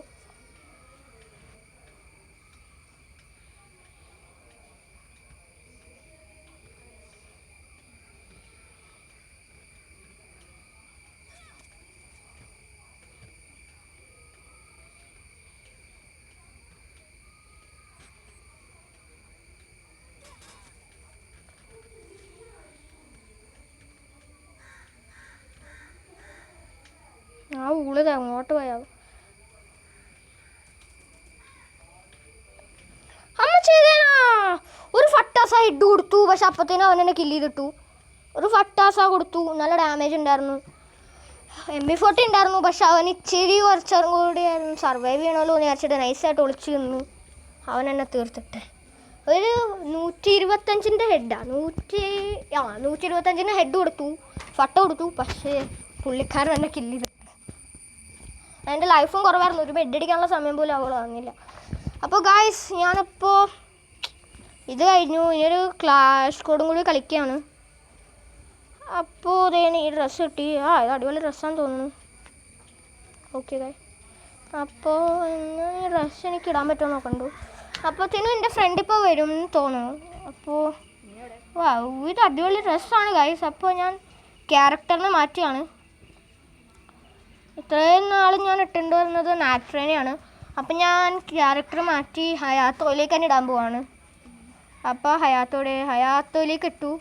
ആ ഊളത് അങ്ങോട്ട് പോയാവും. അമ്മ ചെയ്തേനാ. ഒരു ഫട്ടാസ ഹെഡ് കൊടുത്തു, പക്ഷെ അപ്പത്തേനും അവൻ എന്നെ കില്ല് ചെയ്തിട്ടു. ഒരു ഫട്ടാസ കൊടുത്തു, നല്ല ഡാമേജ് ഉണ്ടായിരുന്നു. MP40 ഉണ്ടായിരുന്നു, പക്ഷെ അവൻ ഇച്ചിരി കുറച്ചും കൂടി സർവൈവ് ചെയ്യണമല്ലോ എന്ന് വിചാരിച്ചിട്ട് നൈസായിട്ട് ഒളിച്ചു നിന്നു. അവൻ എന്നെ തീർത്തിട്ട് ഒരു 125 ഹെഡാണ്. 125 ഹെഡ് കൊടുത്തു, ഫട്ട കൊടുത്തു, പക്ഷേ പുള്ളിക്കാരൻ എന്നെ കില്ല് ചെയ്തിട്ട്. എൻ്റെ ലൈഫും കുറവായിരുന്നു. ഒരു ബെഡ് അടിക്കാനുള്ള സമയം പോലും അവൾ വാങ്ങില്ല. അപ്പോൾ ഗായ്സ്, ഞാനിപ്പോൾ ഇത് കഴിഞ്ഞു. ഇനിയൊരു ക്ലാഷ് കോഡും കൂടി കളിക്കുകയാണ്. അപ്പോൾ അതേന് ഈ ഡ്രസ്സ് കിട്ടി. ഇത് അടിപൊളി ഡ്രസ്സാന്ന് തോന്നുന്നു. ഓക്കെ ഗായ്, അപ്പോൾ ഈ ഡ്രസ്സ് എനിക്ക് ഇടാൻ പറ്റുമോ നോക്കണ്ടു. അപ്പോഴത്തേനും എൻ്റെ ഫ്രണ്ട് ഇപ്പോൾ വരും എന്ന് തോന്നുന്നു. അപ്പോൾ ഇത് അടിപൊളി ഡ്രസ്സാണ് ഗായ്സ്. അപ്പോൾ ഞാൻ ക്യാരക്ടറിനെ മാറ്റിയാണ്. ഇത്രയും നാൾ ഞാൻ ഇട്ടുകൊണ്ട് വരുന്നത് നാട്രേനെയാണ്. അപ്പം ഞാൻ ക്യാരക്ടർ മാറ്റി ഹയാത്തോയിലേക്ക് തന്നെ ഇടാൻ പോവാണ്. അപ്പോൾ ഹയാത്തോയിലേക്ക് ഇട്ടു.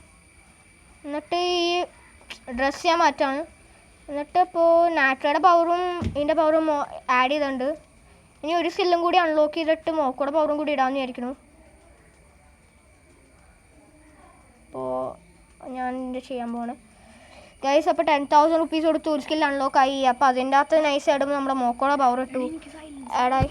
എന്നിട്ട് ഈ ഡ്രസ്സ് ഞാൻ മാറ്റാണ്. എന്നിട്ട് ഇപ്പോൾ നാട്രയുടെ പവറും ഇതിൻ്റെ പവറും ആഡ് ചെയ്തിട്ടുണ്ട്. ഇനി ഒരു സ്കില്ലും കൂടി അൺലോക്ക് ചെയ്തിട്ട് മോക്കോടെ പവറും കൂടി ഇടാമെന്ന് വിചാരിക്കുന്നു. അപ്പോൾ ഞാൻ ഇത് ചെയ്യാൻ പോവാണ് ഗൈസ്. അപ്പോൾ 10,000 റുപ്പീസ് കൊടുത്ത് ഒരു സ്കിൽ അൺലോക്ക് ആയി. അപ്പോൾ അതിൻ്റെ അകത്ത് നൈസ് ആയിടുമ്പോൾ നമ്മുടെ മോക്കോടെ പവർ ഇട്ടു, ആഡായി.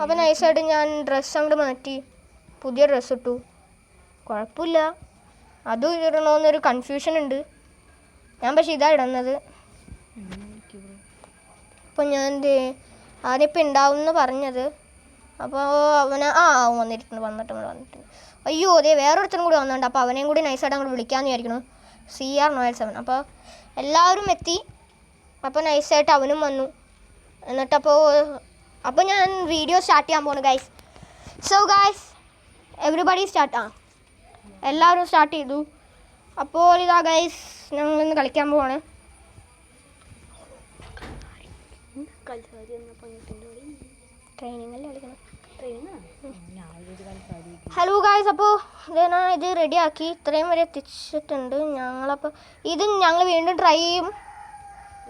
അപ്പോൾ നൈസായിട്ട് ഞാൻ ഡ്രസ്സ് അങ്ങോട്ട് മാറ്റി, പുതിയ ഡ്രസ്സ് ഇട്ടു. കുഴപ്പമില്ല, അതും ഇടണമെന്നൊരു കൺഫ്യൂഷൻ ഉണ്ട്. ഞാൻ പക്ഷേ ഇതാണ് ഇടുന്നത്. അപ്പോൾ ഞാൻ ആദ്യപ്പോൾ ഉണ്ടാവുമെന്ന് പറഞ്ഞത്. അപ്പോൾ അവന് വന്നിട്ടുണ്ട്. അയ്യോ അതെ, വേറൊരുത്തരും കൂടി വന്നിട്ടുണ്ട്. അപ്പോൾ അവനെയും കൂടി നൈസായിട്ട് അങ്ങോട്ട് വിളിക്കാമെന്ന് വിചാരിക്കുന്നു. CR907. അപ്പോൾ എല്ലാവരും എത്തി. അപ്പോൾ നൈസായിട്ട് അവനും വന്നു. അപ്പോൾ ഞാൻ വീഡിയോ സ്റ്റാർട്ട് ചെയ്യാൻ പോകുന്നു guys. So guys, everybody start. എല്ലാവരും സ്റ്റാർട്ട് ചെയ്തു. അപ്പോൾ ഇതാ ഗൈസ്, ഞങ്ങളിന്ന് കളിക്കാൻ പോവാണ്. ട്രെയിനിങ്ങല്ലേ കളിക്കണം. ഹലോ ഗായ്സ്, അപ്പോൾ ഞാൻ ഇത് റെഡിയാക്കി, ഇത്രയും വരെ എത്തിച്ചിട്ടുണ്ട്. ഞങ്ങൾ വീണ്ടും ട്രൈ ചെയ്യും.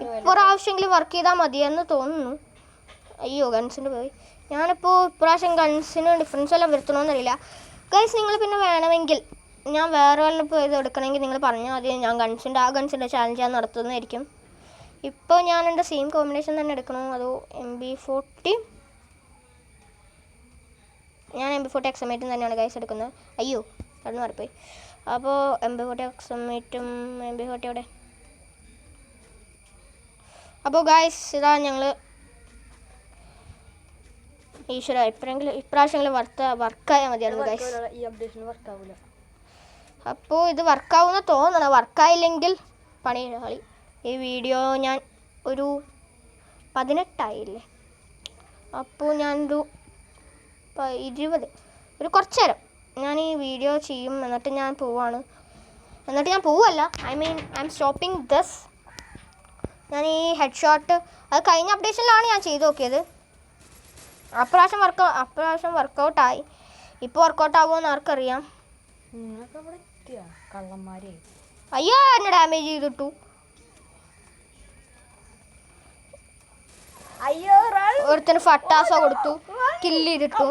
ഇപ്രാവശ്യമെങ്കിലും വർക്ക് ചെയ്താൽ മതിയെന്ന് തോന്നുന്നു. അയ്യോ, ഗൺസിൻ്റെ പോയി. ഞാനിപ്പോൾ ഇപ്രാവശ്യം ഗൺസിന് ഡിഫറൻസ് എല്ലാം വരുത്തണമെന്നറിയില്ല ഗൈസ്. നിങ്ങൾ പിന്നെ വേണമെങ്കിൽ ഞാൻ വേറെ വല്ല ഇപ്പോൾ ഇത് എടുക്കണമെങ്കിൽ നിങ്ങൾ പറഞ്ഞാൽ മതി. ഞാൻ ഗൺസിൻ്റെ ചാലഞ്ച് ഞാൻ നടത്തുന്നതായിരിക്കും. ഇപ്പോൾ ഞാൻ എൻ്റെ സെയിം കോമ്പിനേഷൻ തന്നെ എടുക്കണോ അതോ MP40? ഞാൻ MP40 എക്സമേറ്റും തന്നെയാണ് ഗൈസ് എടുക്കുന്നത്. അയ്യോ, അത് മാറിപ്പോയി. അപ്പോൾ MP40 എക്സമേറ്റും MP40 അവിടെ. അപ്പോൾ ഗൈസ്, ഇതാ ഞങ്ങൾ ഈശ്വര ഇപ്രാവശ്യമെങ്കിലും വർക്കായാൽ മതിയായിരുന്നു ഗൈസ്. ഈ അപ്ഡേഷൻ വർക്കാവില്ല. അപ്പോൾ ഇത് വർക്കാവുമെന്ന് തോന്നണം. വർക്കായില്ലെങ്കിൽ പണി കളി. ഈ വീഡിയോ ഞാൻ ഒരു 18 അപ്പോൾ ഞാനൊരു 20 ഒരു കുറച്ച് നേരം ഞാൻ ഈ വീഡിയോ ചെയ്യും. എന്നിട്ട് ഞാൻ പോവല്ല, ഐ എം സ്റ്റോപ്പിംഗ് ദിസ്. ഞാൻ ഈ ഹെഡ് ഷോട്ട് അത് കഴിഞ്ഞ അപ്ഡേഷനിലാണ് ഞാൻ ചെയ്ത് നോക്കിയത്. അപ്രാവശ്യം വർക്കൗട്ടായി. ഇപ്പോൾ വർക്കൗട്ട് ആവുമെന്ന് ആർക്കറിയാം. അയ്യോ, എന്നെ ഡാമേജ് ചെയ്തിട്ടു. ഒരുത്തിന് ഫട്ടാസ കൊടുത്തു, കില്ല് ചെയ്തിട്ടു.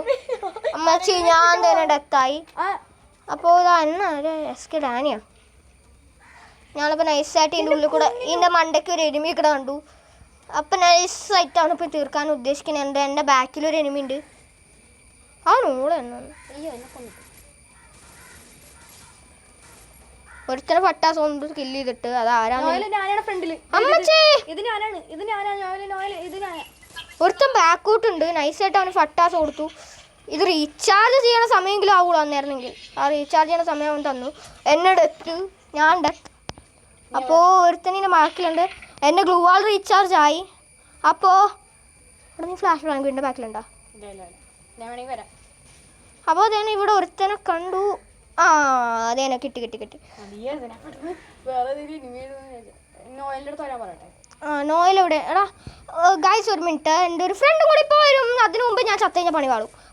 അമ്മച്ചി ഞാൻ തന്നെ ഡെത്തായി. അപ്പോൾ എസ്കെ ഡാനിയാ. ഞാനിപ്പോൾ നൈസായിട്ട് ഇതിൻ്റെ ഉള്ളിൽ കൂടെ ഇതിൻ്റെ മണ്ടയ്ക്ക് ഒരു എനിമി കൂടെ കണ്ടു. അപ്പം നൈസായിട്ടാണ് ഇപ്പോൾ തീർക്കാൻ ഉദ്ദേശിക്കുന്നത്. എൻ്റെ ബാക്കിലൊരു എനിമി ഉണ്ട്. ആ നൂള് എന്നാണ്. ഒരുത്തനെ ഫട്ടാസ കൊണ്ട് കില്ല് ചെയ്തിട്ട് അത് ആരാണ്? ഒരുത്തൻ ബാക്കോട്ടുണ്ട്. നൈസായിട്ട് അവന് ഫട്ടാസ് കൊടുത്തു. ഇത് റീചാർജ് ചെയ്യണ സമയമെങ്കിലും ആവുള്ളൂ അന്നേരമെങ്കിൽ. ആ റീചാർജ് ചെയ്യണ സമയം അവൻ തന്നു. എന്നെ ഡെത്ത്, ഞാൻ ഡെത്ത്. അപ്പോൾ ഒരുത്തനിങ്ങനെ ബാക്കിലുണ്ട്. എൻ്റെ ഗ്ലൂ വാൾ റീചാർജ് ആയി. അപ്പോൾ ഇവിടെ നീ ഫ്ലാഷ് ബാങ്ക് വീടിൻ്റെ ബാക്കിലുണ്ടോ? ഞാൻ വേണമെങ്കിൽ വരാം. അപ്പോൾ അതേനെ ഇവിടെ ഒരുത്തനെ കണ്ടു. ആ അതേനെ കിട്ടി. വേറെ നോയലിൻ്റെ അടുത്ത് വരാൻ പറയട്ടെ. നോയൽ എവിടെ? എടാ ഗൈസ് ഒരു മിനിറ്റ്, എൻ്റെ ഒരു ഫ്രണ്ടും കൂടി ഇപ്പോൾ വരും. അതിനു മുമ്പ് ഞാൻ ചത്ത കഴിഞ്ഞാൽ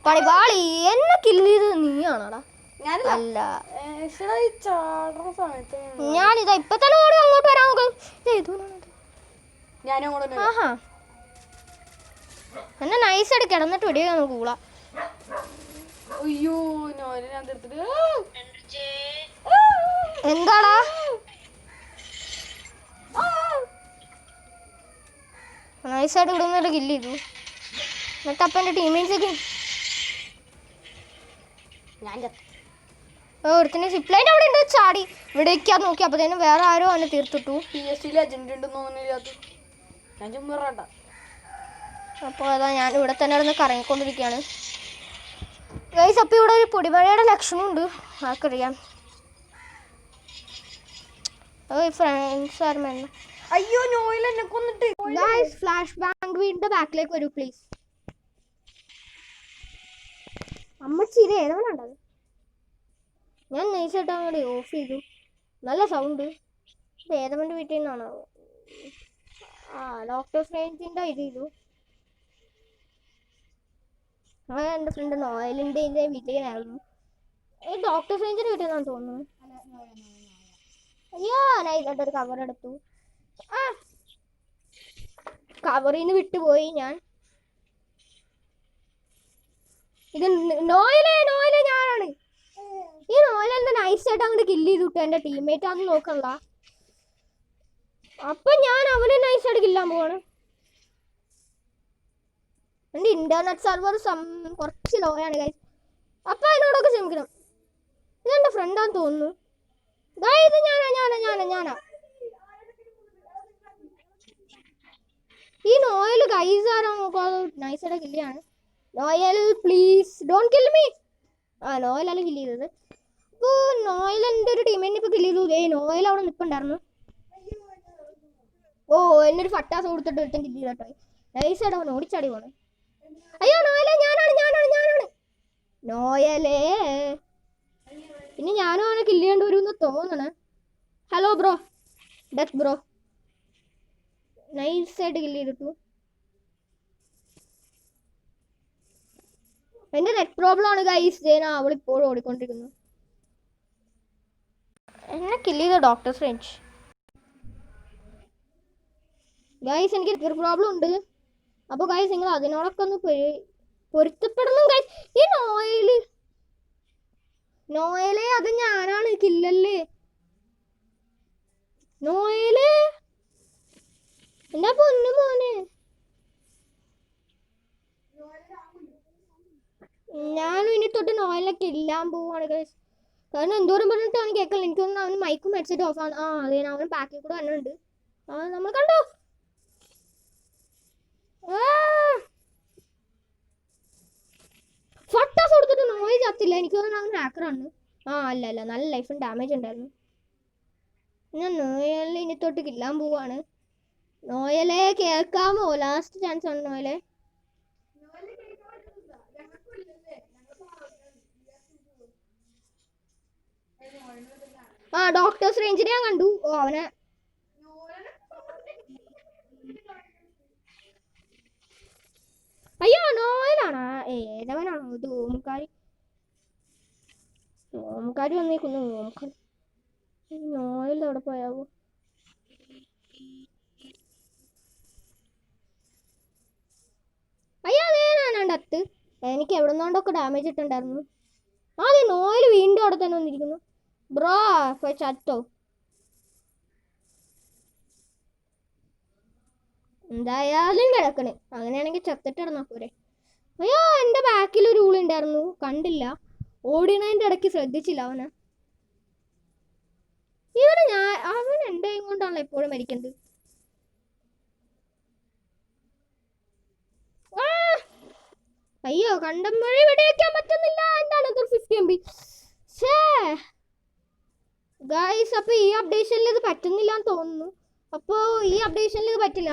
പണിവാളി എന്നെ കില്ല് ചെയ്തത് നീയാണോടാ? അല്ല, ഞാനിതാ ഇപ്പൊ തന്നെ ഓടി അങ്ങോട്ട് വരാൻ നോക്കും. ആഹാ എന്നെ നൈസായിട്ട് കിടന്നിട്ട് വെടിയാ കൂള. എന്താടാ നൈസായിട്ട് ഇടുന്നിട്ട് കില്ല് ചെയ്തു. എന്നിട്ട് അപ്പം എൻ്റെ ടീമേറ്റ്സൊക്കെ ഒരുത്തിന് സിപ്ലൈൻ്റെ അവിടെ ഉണ്ട്. ചാടി ഇവിടേക്കാ നോക്കി. അപ്പോഴത്തേനും വേറെ ആരോ അവനെ തീർത്തിട്ടു. അപ്പോൾ അതാ ഞാൻ ഇവിടെ തന്നെ ഇരുന്ന് കറങ്ങിക്കൊണ്ടിരിക്കുകയാണ് ഗൈസ്. അപ്പോൾ ഇവിടെ ഒരു പൊടിമഴയുടെ ലക്ഷണമുണ്ട്, ആർക്കറിയാം. ഫ്രണ്ട്സ് ആരും വേണം. അയ്യോ നോയിൽ എന്നെ കൊന്നിട്ട്. ഗൈസ് ഫ്ലാഷ് ബാങ്ക് വീടിൻ്റെ ബാക്കിലേക്ക് വരൂ പ്ലീസ്. അമ്മച്ചി ഇത് ഏതാണത്? ഞാൻ നൈസായിട്ട് അങ്ങോട്ട് ഓഫ് ചെയ്തു. നല്ല സൗണ്ട്. ഇത് ഏതവൻ്റെ വീട്ടിൽ നിന്നാണോ? ആ ഡോക്ടർ സ്ട്രേഞ്ചിൻ്റെ ഇത് ചെയ്തു. എൻ്റെ ഫ്രണ്ട് നോയലിൻ്റെ വീട്ടിലായിരുന്നു. ഈ ഡോക്ടർ സ്ട്രേഞ്ചിൻ്റെ വീട്ടിൽ നിന്നാണ് തോന്നുന്നു. അയ്യോ നൈസായിട്ട് ഒരു കവർ എടുത്തു. ആ കവറിൽ നിന്ന് വിട്ടുപോയി ഞാൻ. ഇത് നോയിലെ ഞാനാണ്. ഈ നോയില എന്താ നൈസായിട്ട് അങ്ങോട്ട് കില്ല് ചെയ്ത് വിട്ടു. എൻ്റെ ടീംമേറ്റ് ആണെന്ന് നോക്കണ്ട. അപ്പൊ ഞാൻ അവനെ നൈസായിട്ട് കില്ലാൻ പോവാണ്. എൻ്റെ ഇന്റർനെറ്റ് സെർവർ കുറച്ച് ലോ ആണ് ഗൈസ്. അപ്പൊ അതിനോടൊക്കെ ക്ഷമിക്കണം. ഇതെൻ്റെ ഫ്രണ്ടാന്ന് തോന്നുന്നു. ഇത് ഞാനാ. ഈ നോയൽ ഗൈസ് ആരോ നോക്കാതെ നൈസായിട്ട് കില്ലാണ്. Noel please don't kill me. ആ നോയലാണ് കില്ല് ചെയ്തത്. അപ്പോൾ നോയൽ എൻ്റെ ഒരു ടീമിനെ ഇപ്പോൾ കില്ല് ചെയ്തു. നോയൽ അവിടെ നിൽപ്പുണ്ടായിരുന്നു. ഓ എന്നൊരു ഫട്ടാസ് കൊടുത്തിട്ട് ഒരുത്തൻ കില്ല് ചെയ്തോ. നൈസായിട്ട് അവൻ ഓടിച്ചാടി പോണ്. അയ്യോ നോയലേ ഞാനാണ് നോയലേ. പിന്നെ ഞാനും അവനെ കില്ല് ചെയ്യേണ്ടി വരുമെന്ന് തോന്നണേ. Hello bro, death bro. നൈസായിട്ട് കില്ല് ചെയ്തിട്ടു. എൻ്റെ നെറ്റ് പ്രോബ്ലം ആണ് ഗൈസ്. അവളിപ്പോഴും ഓടിക്കൊണ്ടിരിക്കുന്നു. എന്നെ കില്ല് ചെയ്ത ഡോക്ടർ സ്ട്രേഞ്ച്. ഗൈസ് എനിക്ക് നെറ്റ് പ്രോബ്ലം ഉണ്ട്. അപ്പോൾ ഗൈസ് നിങ്ങൾ അതിനോടൊക്കെ ഒന്ന് പൊരുത്തപ്പെടണം ഗൈസ്. ഈ നോയലേ അത് ഞാനാണ്, കില്ലല്ലേ നോയലേ. എൻ്റെ പൊന്നു മോനെ, ഞാനും ഇനി തൊട്ട് നോയലൊക്കെ ഇല്ലാൻ പോവാണ് ഗൈസ്. കാരണം എന്തോരം പറഞ്ഞിട്ട് അവന് കേൾക്കില്ല. എനിക്ക് തോന്നുന്നു അവന് മൈക്കും ഹെഡ്സെറ്റ് ഓഫ് ആണ്. ആ അതെ, അവന് ബാക്കിൽ കൂടെ തന്നെ ഉണ്ട്. ആ നമ്മൾ കണ്ടോ. ഫട്ടാസ് കൊടുത്തിട്ട് നോയ് ചത്തില്ല. എനിക്ക് തോന്നുന്നു അവൻ ഹാക്കറാണ്. ആ അല്ല നല്ല ലൈഫും ഡാമേജ് ഉണ്ടായിരുന്നു. ഞാൻ നോയലിനെ ഇനി തൊട്ട് കില്ലാൻ പോവാണ്. നോയലെ കേൾക്കാമോ? ലാസ്റ്റ് ചാൻസ് ആണ് നോയലെ. ആ ഡോക്ടർ സ്ട്രേഞ്ചിനെ ഞാൻ കണ്ടു. ഓ അവനെ അയ്യോ നോയലാണോ? ഏതവനാണോ? ഇത് ഓംകാരി വന്നേക്കുന്നു. ഓംകാരി നോയൽ എവിടെ പോയാവോ? അയ്യോ അതേനാണ്ടത്ത്. എനിക്ക് എവിടെ നിന്നോണ്ടൊക്കെ ഡാമേജ് ഇട്ടുണ്ടായിരുന്നു. അതെ നോയൽ വീണ്ടും അവിടെ തന്നെ വന്നിരിക്കുന്നു. ബ്രോ ചത്തോ? എന്തായാലും കിടക്കണേ. അങ്ങനെയാണെങ്കിൽ ചത്തിട്ട് ഇടന്നാ പോരെ. അയ്യോ എൻ്റെ ബാക്കിൽ ഒരു ഊളി ഉണ്ടായിരുന്നു, കണ്ടില്ല. ഓടിയണതിൻ്റെ ഇടയ്ക്ക് ശ്രദ്ധിച്ചില്ല അവന്. അവൻ എൻ്റെ കൈ കൊണ്ടാണല്ലോ എപ്പോഴും മരിക്കുന്നത്. അയ്യോ കണ്ടമ്പോഴേ വെടിവെക്കാൻ പറ്റുന്നില്ല. എന്താണ് 50 MB? ഗൈസ് അപ്പോൾ ഈ അപ്ഡേഷനിൽ ഇത് പറ്റുന്നില്ല എന്ന് തോന്നുന്നു. അപ്പോൾ ഈ അപ്ഡേഷനിൽ ഇത് പറ്റില്ല.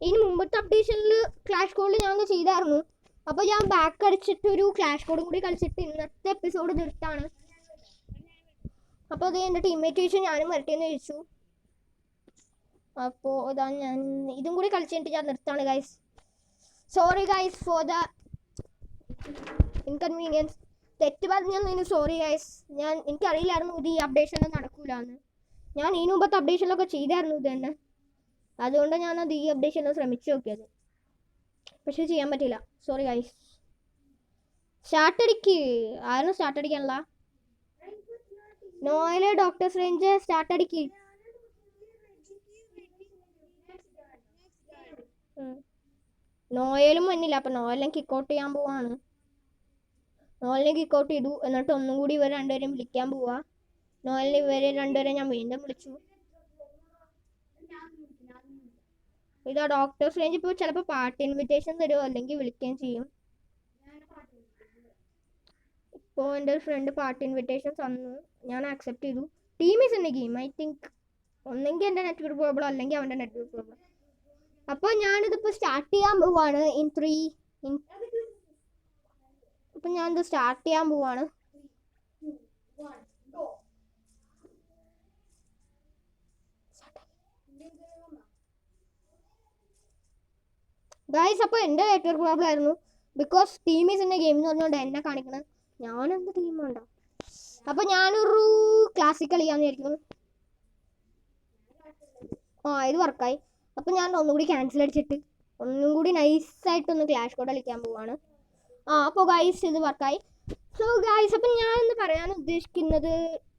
ഇനി മുമ്പത്തെ അപ്ഡേഷനിൽ ക്ലാഷ് കോഡിൽ ഞാൻ ചെയ്തായിരുന്നു. അപ്പോൾ ഞാൻ ബാക്ക് അടിച്ചിട്ട് ഒരു ക്ലാഷ് കോഡും കൂടി കളിച്ചിട്ട് ഇന്നത്തെ എപ്പിസോഡ് നിർത്താണ്. അപ്പോൾ അത് എൻ്റെ ടീംമേറ്റ് ചോദിച്ചു, ഞാനും വരട്ടെന്ന് ചോദിച്ചു. അപ്പോൾ ഇതാ ഞാൻ ഇതും കൂടി കളിച്ചിട്ട് ഞാൻ നിർത്താണ് guys. Sorry guys for the inconvenience. തെറ്റ് പറഞ്ഞതിന് സോറി ഗൈസ്. എനിക്കറിയില്ലായിരുന്നു ഇത് ഈ അപ്ഡേഷനിൽ നടക്കൂലെന്ന്. ഞാൻ ഈ മുമ്പത്തെ അപ്ഡേഷനിലൊക്കെ ചെയ്തായിരുന്നു ഇത് തന്നെ. അതുകൊണ്ട് ഞാനത് ഈ അപ്ഡേഷനിൽ ശ്രമിച്ചു നോക്കിയത്. പക്ഷെ ചെയ്യാൻ പറ്റില്ല. Sorry guys. സ്റ്റാർട്ട് അടിക്ക്. ആരും സ്റ്റാർട്ട് അടിക്കാനുള്ള നോയിലെ ഡോക്ടർ സ്ട്രേഞ്ച് സ്റ്റാർട്ട് അടിക്ക്. നോയലും വന്നില്ല. അപ്പം നോയലിനെ കിക്കൗട്ട് ചെയ്യാൻ പോവാണ്. നോയലിനെ കിക്കൗട്ട് ചെയ്തു. എന്നിട്ട് ഒന്നും കൂടി ഇവർ രണ്ടുപേരും വിളിക്കാൻ പോവാ. നോയലിനെ ഇവരെ രണ്ടുപേരെ ഞാൻ വീണ്ടും വിളിച്ചു. ഇതാ ഡോക്ടർ സ്ട്രേഞ്ച് ഇപ്പോൾ ചിലപ്പോൾ പാർട്ടി ഇൻവിറ്റേഷൻ തരുമോ അല്ലെങ്കിൽ വിളിക്കുകയും ചെയ്യും. ഇപ്പോൾ എൻ്റെ ഒരു ഫ്രണ്ട് പാർട്ടി ഇൻവിറ്റേഷൻ തന്നു. ഞാൻ ആക്സെപ്റ്റ് ചെയ്തു. Team is in A game. I think ഒന്നെങ്കിൽ എൻ്റെ നെറ്റ്വർക്ക് പ്രോബ്ലം അല്ലെങ്കിൽ അവൻ്റെ നെറ്റ്വർക്ക് പ്രോബ്ലം. അപ്പോൾ ഞാനിതിപ്പോൾ സ്റ്റാർട്ട് ചെയ്യാൻ പോവാണ്. അപ്പം ഞാനിത് സ്റ്റാർട്ട് ചെയ്യാൻ പോവാണ്. ഗൈസ് അപ്പോൾ എൻ്റെ നെറ്റ്വർക്ക് പ്രോബ്ലം ആയിരുന്നു. Because team is in A game എന്ന് പറഞ്ഞുകൊണ്ട് എന്നെ കാണിക്കണം. ഞാനെന്ത് ടീമുണ്ടോ. അപ്പോൾ ഞാനൊരു ക്ലാസിക് കളിയാന്ന് വിചാരിക്കുന്നു. ഇത് വർക്കായി. അപ്പോൾ ഞാൻ ഒന്നുകൂടി ക്യാൻസൽ അടിച്ചിട്ട് ഒന്നും കൂടി നൈസായിട്ടൊന്ന് ക്ലാഷ് കോഡ് കളിക്കാൻ പോവാണ്. അപ്പോൾ ഗൈസ് ഇത് വർക്കായി. സോ ഗൈസ് അപ്പം ഞാൻ ഇന്ന് പറയാൻ ഉദ്ദേശിക്കുന്നത്,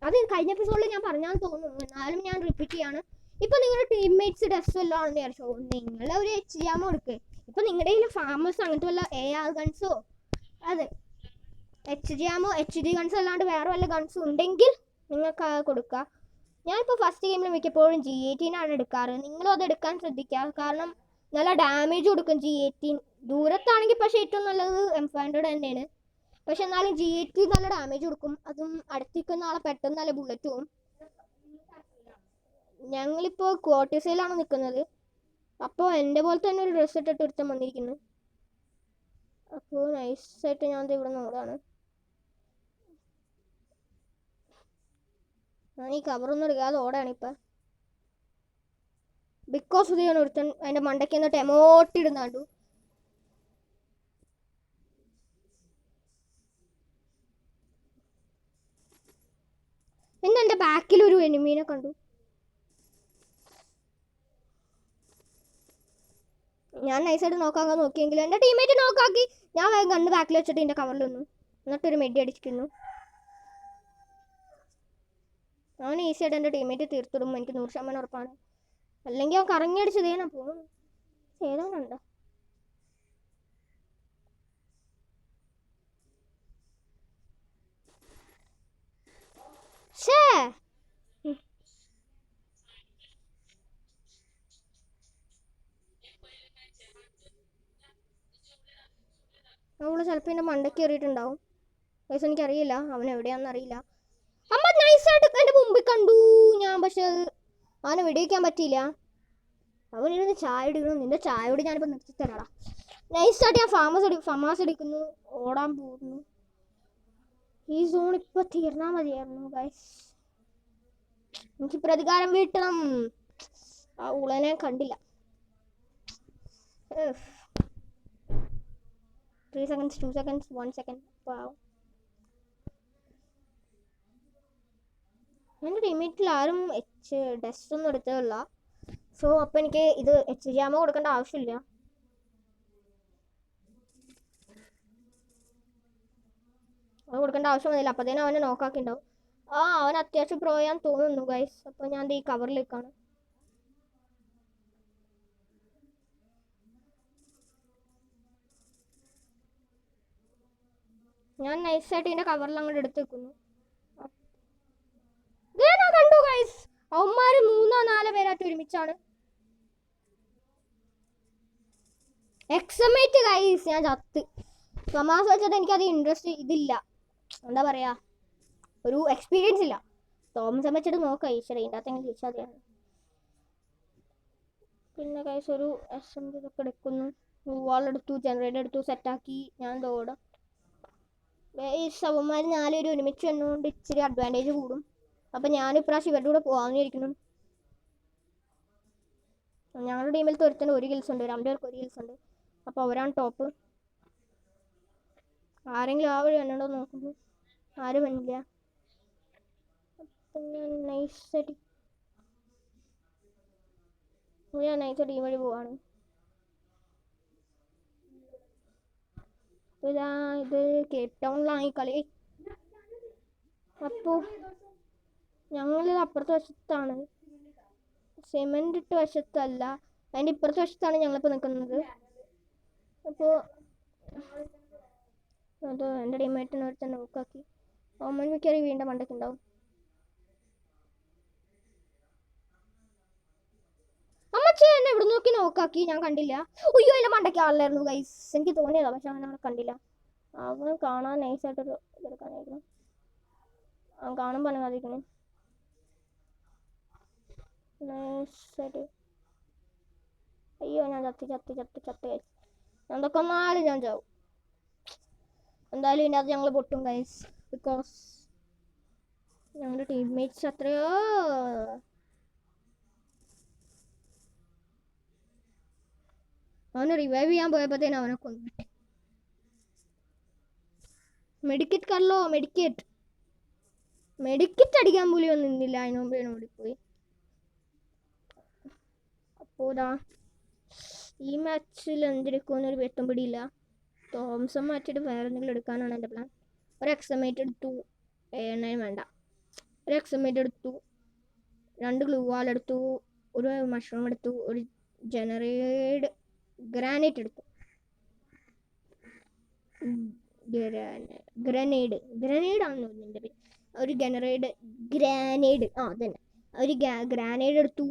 അത് കഴിഞ്ഞ എപ്പിസോഡിൽ ഞാൻ പറഞ്ഞാന്ന് തോന്നുന്നു, എന്നാലും ഞാൻ റിപ്പീറ്റ് ചെയ്യാണ്. ഇപ്പം നിങ്ങളുടെ ടീംമേറ്റ്സ് ഡ്രസ് വല്ലതും ആണെന്ന് വിചാരിച്ചോ, നിങ്ങൾ ഒരു HGM കൊടുക്കുക. ഇപ്പം നിങ്ങളുടെ കയ്യിൽ ഫാമേഴ്സ് അങ്ങനത്തെ വല്ല AR ഗൺസോ അതെ HGM HD ഗൺസ് അല്ലാണ്ട് വേറെ വല്ല ഗൺസും ഉണ്ടെങ്കിൽ നിങ്ങൾക്ക് കൊടുക്കുക. ഞാനിപ്പോൾ ഫസ്റ്റ് ഗെയിമിൽ മിക്കപ്പോഴും G18 ആണ് എടുക്കാറ്. നിങ്ങളും അത് എടുക്കാൻ ശ്രദ്ധിക്കുക. കാരണം നല്ല ഡാമേജ് കൊടുക്കും G18. ദൂരത്താണെങ്കിൽ പക്ഷേ ഏറ്റവും നല്ലത് M500 തന്നെയാണ്. പക്ഷെ എന്നാലും G18 നല്ല ഡാമേജ് കൊടുക്കും. അതും അടുത്തിരിക്കുന്ന ആളെ പെട്ടെന്ന് നല്ല ബുള്ളറ്റ് പോകും. ഞങ്ങളിപ്പോൾ ക്വാർട്ടേഴ്സിലാണ് നിൽക്കുന്നത്. അപ്പോൾ എൻ്റെ പോലെ തന്നെ ഒരു ഡ്രസ്സ് ഇട്ടിട്ട് ഒരുത്തം വന്നിരിക്കുന്നു. അപ്പോൾ നൈസായിട്ട് ഞാൻ ഇവിടെ നോക്കാണ്. ഞാൻ ഈ കവറൊന്നും എടുക്കാതെ ഓടാണ് ഇപ്പം. ബിക്കോസ് ഇത് ഞാൻ ഒരുത്തൻ അതിൻ്റെ മണ്ടയ്ക്ക് എന്നിട്ട് എമോട്ട് ഇടുന്നാണ്ടു. പിന്നെ എൻ്റെ ബാക്കിൽ ഒരു എനിമീനെ കണ്ടു. ഞാൻ നൈസായിട്ട് നോക്കാൻ നോക്കിയെങ്കിലും എൻ്റെ ടീമേറ്റ് നോക്കാക്കി. ഞാൻ വേഗം കണ്ണ് ബാക്കിൽ വെച്ചിട്ട് എൻ്റെ കവറിൽ നിന്നു. എന്നിട്ടൊരു മെഡി അടിച്ചിരുന്നു. അവൻ ഈസിയായിട്ട് എൻ്റെ ടീമേറ്റ് തീർത്തിടും. എനിക്ക് 100% ഉറപ്പാണ്. അല്ലെങ്കിൽ അവൻ കറങ്ങി അടിച്ചതേ ഞാൻ പോകും. ഏതാണുണ്ടോ ഷേ അവള് ചിലപ്പോൾ എൻ്റെ മണ്ടയ്ക്ക് കയറിയിട്ടുണ്ടാവും. പക്ഷെ എനിക്കറിയില്ല അവൻ എവിടെയാണെന്ന് അറിയില്ല. അമ്മ നൈസായിട്ട് എൻ്റെ മുമ്പിൽ കണ്ടു ഞാൻ. പക്ഷെ അവനെ വെടിവെക്കാൻ പറ്റിയില്ല. അവനിരുന്ന് ചായ എടുക്കുന്നു. നിന്റെ ചായയോട് ഞാനിപ്പോൾ നിർത്തി തരാടാ. നൈസായിട്ട് ഞാൻ ഫാമസ് എടുക്കുന്നു. ഓടാൻ പോകുന്നു. ഈ സോൺ ഇപ്പോൾ തീർന്നാൽ മതിയായിരുന്നു ഗൈസ്. എനിക്ക് പ്രതികാരം വീട്ടണം. ആ ഉളനെ കണ്ടില്ല. 3 seconds, 2 seconds, 1 second. പാവം. എൻ്റെ ടീമേറ്റിൽ ആരും ഡസ്റ്റ് ഒന്നും എടുത്തതല്ല. സോ അപ്പോൾ എനിക്ക് ഇത് HGM കൊടുക്കേണ്ട ആവശ്യമില്ല. അത് കൊടുക്കേണ്ട ആവശ്യം വന്നില്ല. അപ്പോഴത്തേനും അവനെ നോക്കാക്കിണ്ടാവും. അവൻ അത്യാവശ്യം പ്രോ ചെയ്യാൻ തോന്നുന്നു ഗൈസ്. അപ്പോൾ ഞാൻ ഈ കവറിലേക്കാണ്. ഞാൻ നൈസായിട്ട് ഇതിൻ്റെ കവറിൽ അങ്ങോട്ട് എടുത്ത് വെക്കുന്നു. കണ്ടു ഗൈസ്, അവന്മാർ 3-4 പേരായിട്ട് ഒരുമിച്ചാണ്. എക്സമേറ്റ് ഗൈസ്, ഞാൻ ചത്ത്. തമാശ വെച്ചിട്ട് എനിക്കത് ഇൻട്രസ്റ്റ് ഇതില്ല, എന്താ പറയുക, ഒരു എക്സ്പീരിയൻസ് ഇല്ല. തോമസം വെച്ചിട്ട് നോക്കാം ഈശ്വര ഇതിൻ്റെ അകത്തെങ്കിലും ജയിച്ചാൽ മതിയാണ്. പിന്നെ കൈസ് ഒരു അസംബ്ലി ഇതൊക്കെ എടുക്കുന്നു, വാളെടുത്തു, ജനറേറ്റർ എടുത്തു, സെറ്റാക്കി ഞാൻ തോടും. ഈ ശവന്മാർ 4 പേര് ഒരുമിച്ച് വന്നുകൊണ്ട് ഇച്ചിരി അഡ്വാൻറ്റേജ് കൂടും. അപ്പം ഞാൻ ഇപ്രാവശ്യം ഇവരുടെ കൂടെ പോകാമെന്നിരിക്കുന്നു. ഞങ്ങളുടെ ടീമിൽ ഒരുത്തന് 1 കിൽസ് ഉണ്ട്, 2 പേർക്ക് 1 കിൽസ് ഉണ്ട്. അപ്പോൾ അവരാണ് ടോപ്പ്. ആരെങ്കിലും ആ വഴി വന്നോ നോക്കുന്നു, ആരും വന്നില്ല. അപ്പം ഞാൻ നൈസായിട്ട് ഈ വഴി പോവാണ്. ഇതാ ഇത് കേപ്പ് ടൗണിലാണ് ഈ കളി. അപ്പോൾ ഞങ്ങളിത് അപ്പുറത്തെ വശത്താണ്, സിമെൻ്റ് ഇട്ട വശത്തല്ല, അതിൻ്റെ ഇപ്പുറത്തെ വശത്താണ് ഞങ്ങളിപ്പോൾ നിൽക്കുന്നത്. അപ്പോൾ അത് എൻ്റെ ടീമേറ്റിനെ ഒരുത്തൻ നോക്കാക്കി. ഓമൻ മിക്കറി വീണ്ടും മണ്ടയ്ക്കുണ്ടാവും. അമ്മച്ചി എന്നെ ഇവിടെ നോക്കി നോക്കാക്കി, ഞാൻ കണ്ടില്ല. ഉയ്യോ എൻ്റെ മണ്ടയ്ക്ക് ആളിലായിരുന്നു ഗൈസ്, എനിക്ക് തോന്നിയതാ, പക്ഷെ അവനെ കണ്ടില്ല. അവൻ കാണാൻ നൈസായിട്ടൊരു ഇതെടുക്കാനായിരുന്നു, അവൻ കാണുമ്പോൾ അനുവാദിക്കണം നൈസായിട്ട്. അയ്യോ ഞാൻ ചത്ത് എന്തൊക്കെ ഒന്നാലും ഞാൻ ചാവും. എന്തായാലും ഇതിൻ്റെ അത് ഞങ്ങൾ പൊട്ടും ഗൈസ്, ബിക്കോസ് ഞങ്ങളുടെ ടീംമേറ്റ്സ് അത്രയോ. അവനെ റിവൈവ് ചെയ്യാൻ പോയപ്പോഴത്തേനും അവനെ കൊന്നിട്ട്. മെഡിക്കറ്റ് കല്ലോ, മെഡിക്കറ്റ് അടിക്കാൻ പോലും ഒന്നും നിന്നില്ല, അതിന് മുമ്പ് ഓടിപ്പോയി. അപ്പോൾ ഈ മാച്ചിൽ എന്തെടുക്കുമെന്നൊരു വെട്ടും പിടിയില്ല. തോംസൺ മാറ്റിയിട്ട് വേറെ എന്തെങ്കിലും എടുക്കാനാണ് എൻ്റെ പ്ലാൻ. ഒരു എക്സമേറ്റ് എടുത്തു, എണ്ണയും വേണ്ട, ഒരു എക്സമേറ്റ് എടുത്തു, 2 ഗ്ലൂ വാൾ എടുത്തു, ഒരു മഷ്റൂം എടുത്തു, ഒരു ഗ്രാനൈറ്റ് എടുത്തു, ഗ്രനേഡ് ആണെന്ന് തോന്നുന്നു എൻ്റെ പേര്. ഒരു ഗ്രാനേഡ് അതന്നെ, ഒരു ഗ്രാനേഡ് എടുത്തു.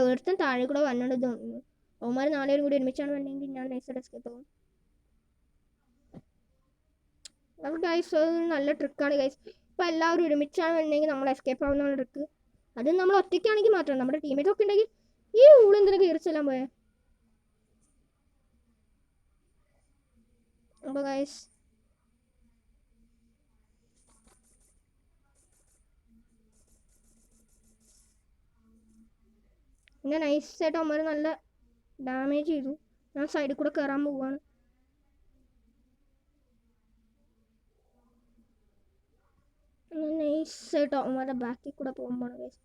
ഒരുത്തൻ താഴെ കൂടെ വന്നോണ്ട് തോന്നുന്നു. അവന്മാർ 4 പേരും കൂടി ഒരുമിച്ചാണ് വന്നെങ്കിൽ ഞാൻ നൈസായിട്ട് എസ്കേപ്പ് ആവും. അത് ഗൈസ് നല്ല ട്രിക്കാണ് ഗൈസ്. ഇപ്പം എല്ലാവരും ഒരുമിച്ചാണ് വന്നെങ്കിൽ നമ്മൾ എസ്കേപ്പ് ആവുന്നതാണ് ട്രിക്ക്. അത് നമ്മൾ ഒറ്റയ്ക്കാണെങ്കിൽ മാത്രം, നമ്മുടെ ടീമേറ്റ് ഒക്കെ ഉണ്ടെങ്കിൽ ഈ ഊളെന്തിനു കയറിച്ചെല്ലാം പോയേ. അപ്പോൾ ഗൈസ് പിന്നെ നൈസായിട്ട് അവന്മാർ നല്ല ഡാമേജ് ചെയ്തു. ഞാൻ സൈഡിൽ കൂടെ കയറാൻ പോവുകയാണ്. നൈസായിട്ട് അവന്മാരുടെ ബാക്കിൽ കൂടെ പോകുമ്പോഴാണ് ഗൈസ്.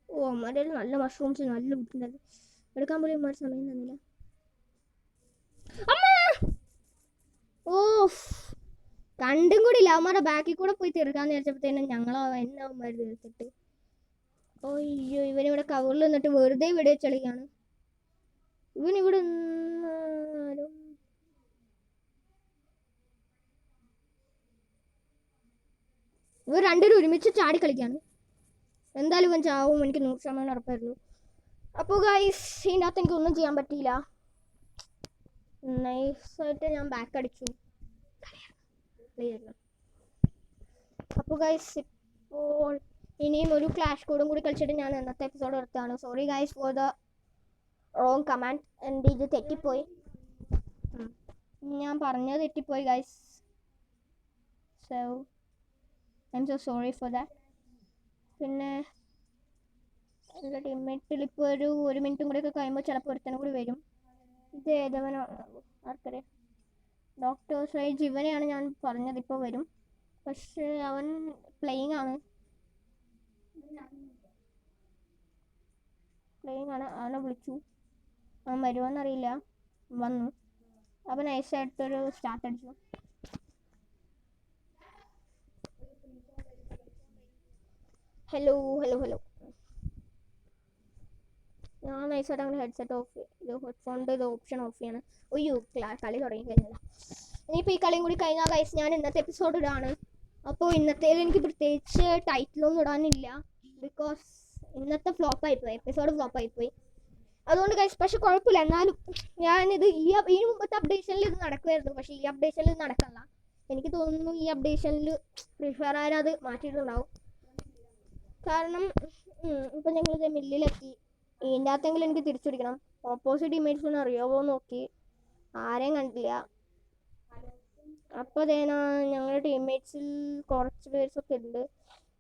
ഓ അവന്മാരുടെ നല്ല മഷ്റൂംസ് നല്ല ബുദ്ധിമുട്ടുണ്ട്, എടുക്കാൻ പോലും അവന്മാർ സമയം തന്നില്ല. ഓ കണ്ടും കൂടി ഇല്ല, അവന്മാരുടെ ബാക്കിൽ കൂടെ പോയി തീർക്കാന്ന് വിചാരിച്ചപ്പോഴത്തേനും എന്നെ അവന്മാർ തീർത്തിട്ട്. അയ്യോ ഇവനിവിടെ കവറിൽ നിന്നിട്ട് വെറുതെ ഇവിടെ ചളിയാണ്. ഇവനിവിടെ ഇവർ 2 പേരും ഒരുമിച്ച് ചാടി കളിക്കാണ്. എന്തായാലും ഇവൻ ചാവും, എനിക്ക് 100% ഉറപ്പായിരുന്നു. അപ്പോൾ ഗൈസ് ഇതിനകത്ത് എനിക്ക് ഒന്നും ചെയ്യാൻ പറ്റിയില്ല. നൈസായിട്ട് ഞാൻ ബാക്ക് അടിച്ചു. അപ്പോൾ ഗൈസ് ഇപ്പോൾ ഇനിയും ഒരു ക്ലാഷ് കോഡും കൂടി കളിച്ചിട്ട് ഞാൻ ഇന്നത്തെ എപ്പിസോഡ് എടുത്താണ്. Sorry guys for the wrong command, എൻ്റെ ഇത് തെറ്റിപ്പോയി, ഞാൻ പറഞ്ഞത് തെറ്റിപ്പോയി guys. So I M so sorry for that. പിന്നെ എൻ്റെ ടീംമേറ്റിൽ ഇപ്പോൾ ഒരു 1 മിനിറ്റും കൂടി ഒക്കെ കഴിയുമ്പോൾ ചിലപ്പോൾ ഒരുത്തനും കൂടി വരും. ഇത് ഏതവനാണ് ആർക്കറിയാം, ഡോക്ടർ സ്ട്രേഞ്ച് ഇവനെയാണ് ഞാൻ പറഞ്ഞത് ഇപ്പോൾ വരും, പക്ഷേ അവൻ പ്ലേയിങ് ആണ്. അവനെ വിളിച്ചു, അവൻ വരുമോയെന്നറിയില്ല, വന്നു. അപ്പം നൈസായിട്ടൊരു സ്റ്റാർട്ട് അടിച്ചു. ഹലോ ഞാൻ നൈസായിട്ട് അങ്ങനെ ഹെഡ്സെറ്റ് ഓഫ് ചെയ്തു, ഹെഡ്ഫോണിൻ്റെ ഇത് ഓപ്ഷൻ ഓഫ് ചെയ്യണം. ഒയ്യോ കളി തുടങ്ങി കഴിഞ്ഞില്ല. ഇനിയിപ്പോൾ ഈ കളിയും കൂടി കഴിഞ്ഞാൽ ഗൈസ് ഞാൻ ഇന്നത്തെ എപ്പിസോഡ് ഇടാണ്. അപ്പോൾ ഇന്നത്തേൽ എനിക്ക് പ്രത്യേകിച്ച് ടൈറ്റിലൊന്നും ഇടാനില്ല, ബിക്കോസ് ഇന്നത്തെ എപ്പിസോഡ് ഫ്ലോപ്പായിപ്പോയി. അതുകൊണ്ട് ഗൈസ് പക്ഷെ കുഴപ്പമില്ല. എന്നാലും ഞാനിത് ഈ മുമ്പത്തെ അപ്ഡേഷനിൽ ഇത് നടക്കുമായിരുന്നു, പക്ഷെ ഈ അപ്ഡേഷനിൽ ഇത് നടക്കല്ല. എനിക്ക് തോന്നുന്നു ഈ അപ്ഡേഷനിൽ ഫ്രീ ഫയർ അത് മാറ്റിയിട്ടുണ്ടാവും. കാരണം ഇപ്പം ഞങ്ങളിത് മില്ലിലെത്തി. ഇതിൻ്റെ അകത്തെങ്കിലും എനിക്ക് തിരിച്ചു പിടിക്കണം. ഓപ്പോസിറ്റ് ടീമേറ്റ്സിന് അറിയാവോ നോക്കി, ആരെയും കണ്ടില്ല. അപ്പോൾ അതേനാ ഞങ്ങളുടെ ടീംമേറ്റ്സിൽ കുറച്ച് പേഴ്സൊക്കെ ഉണ്ട്.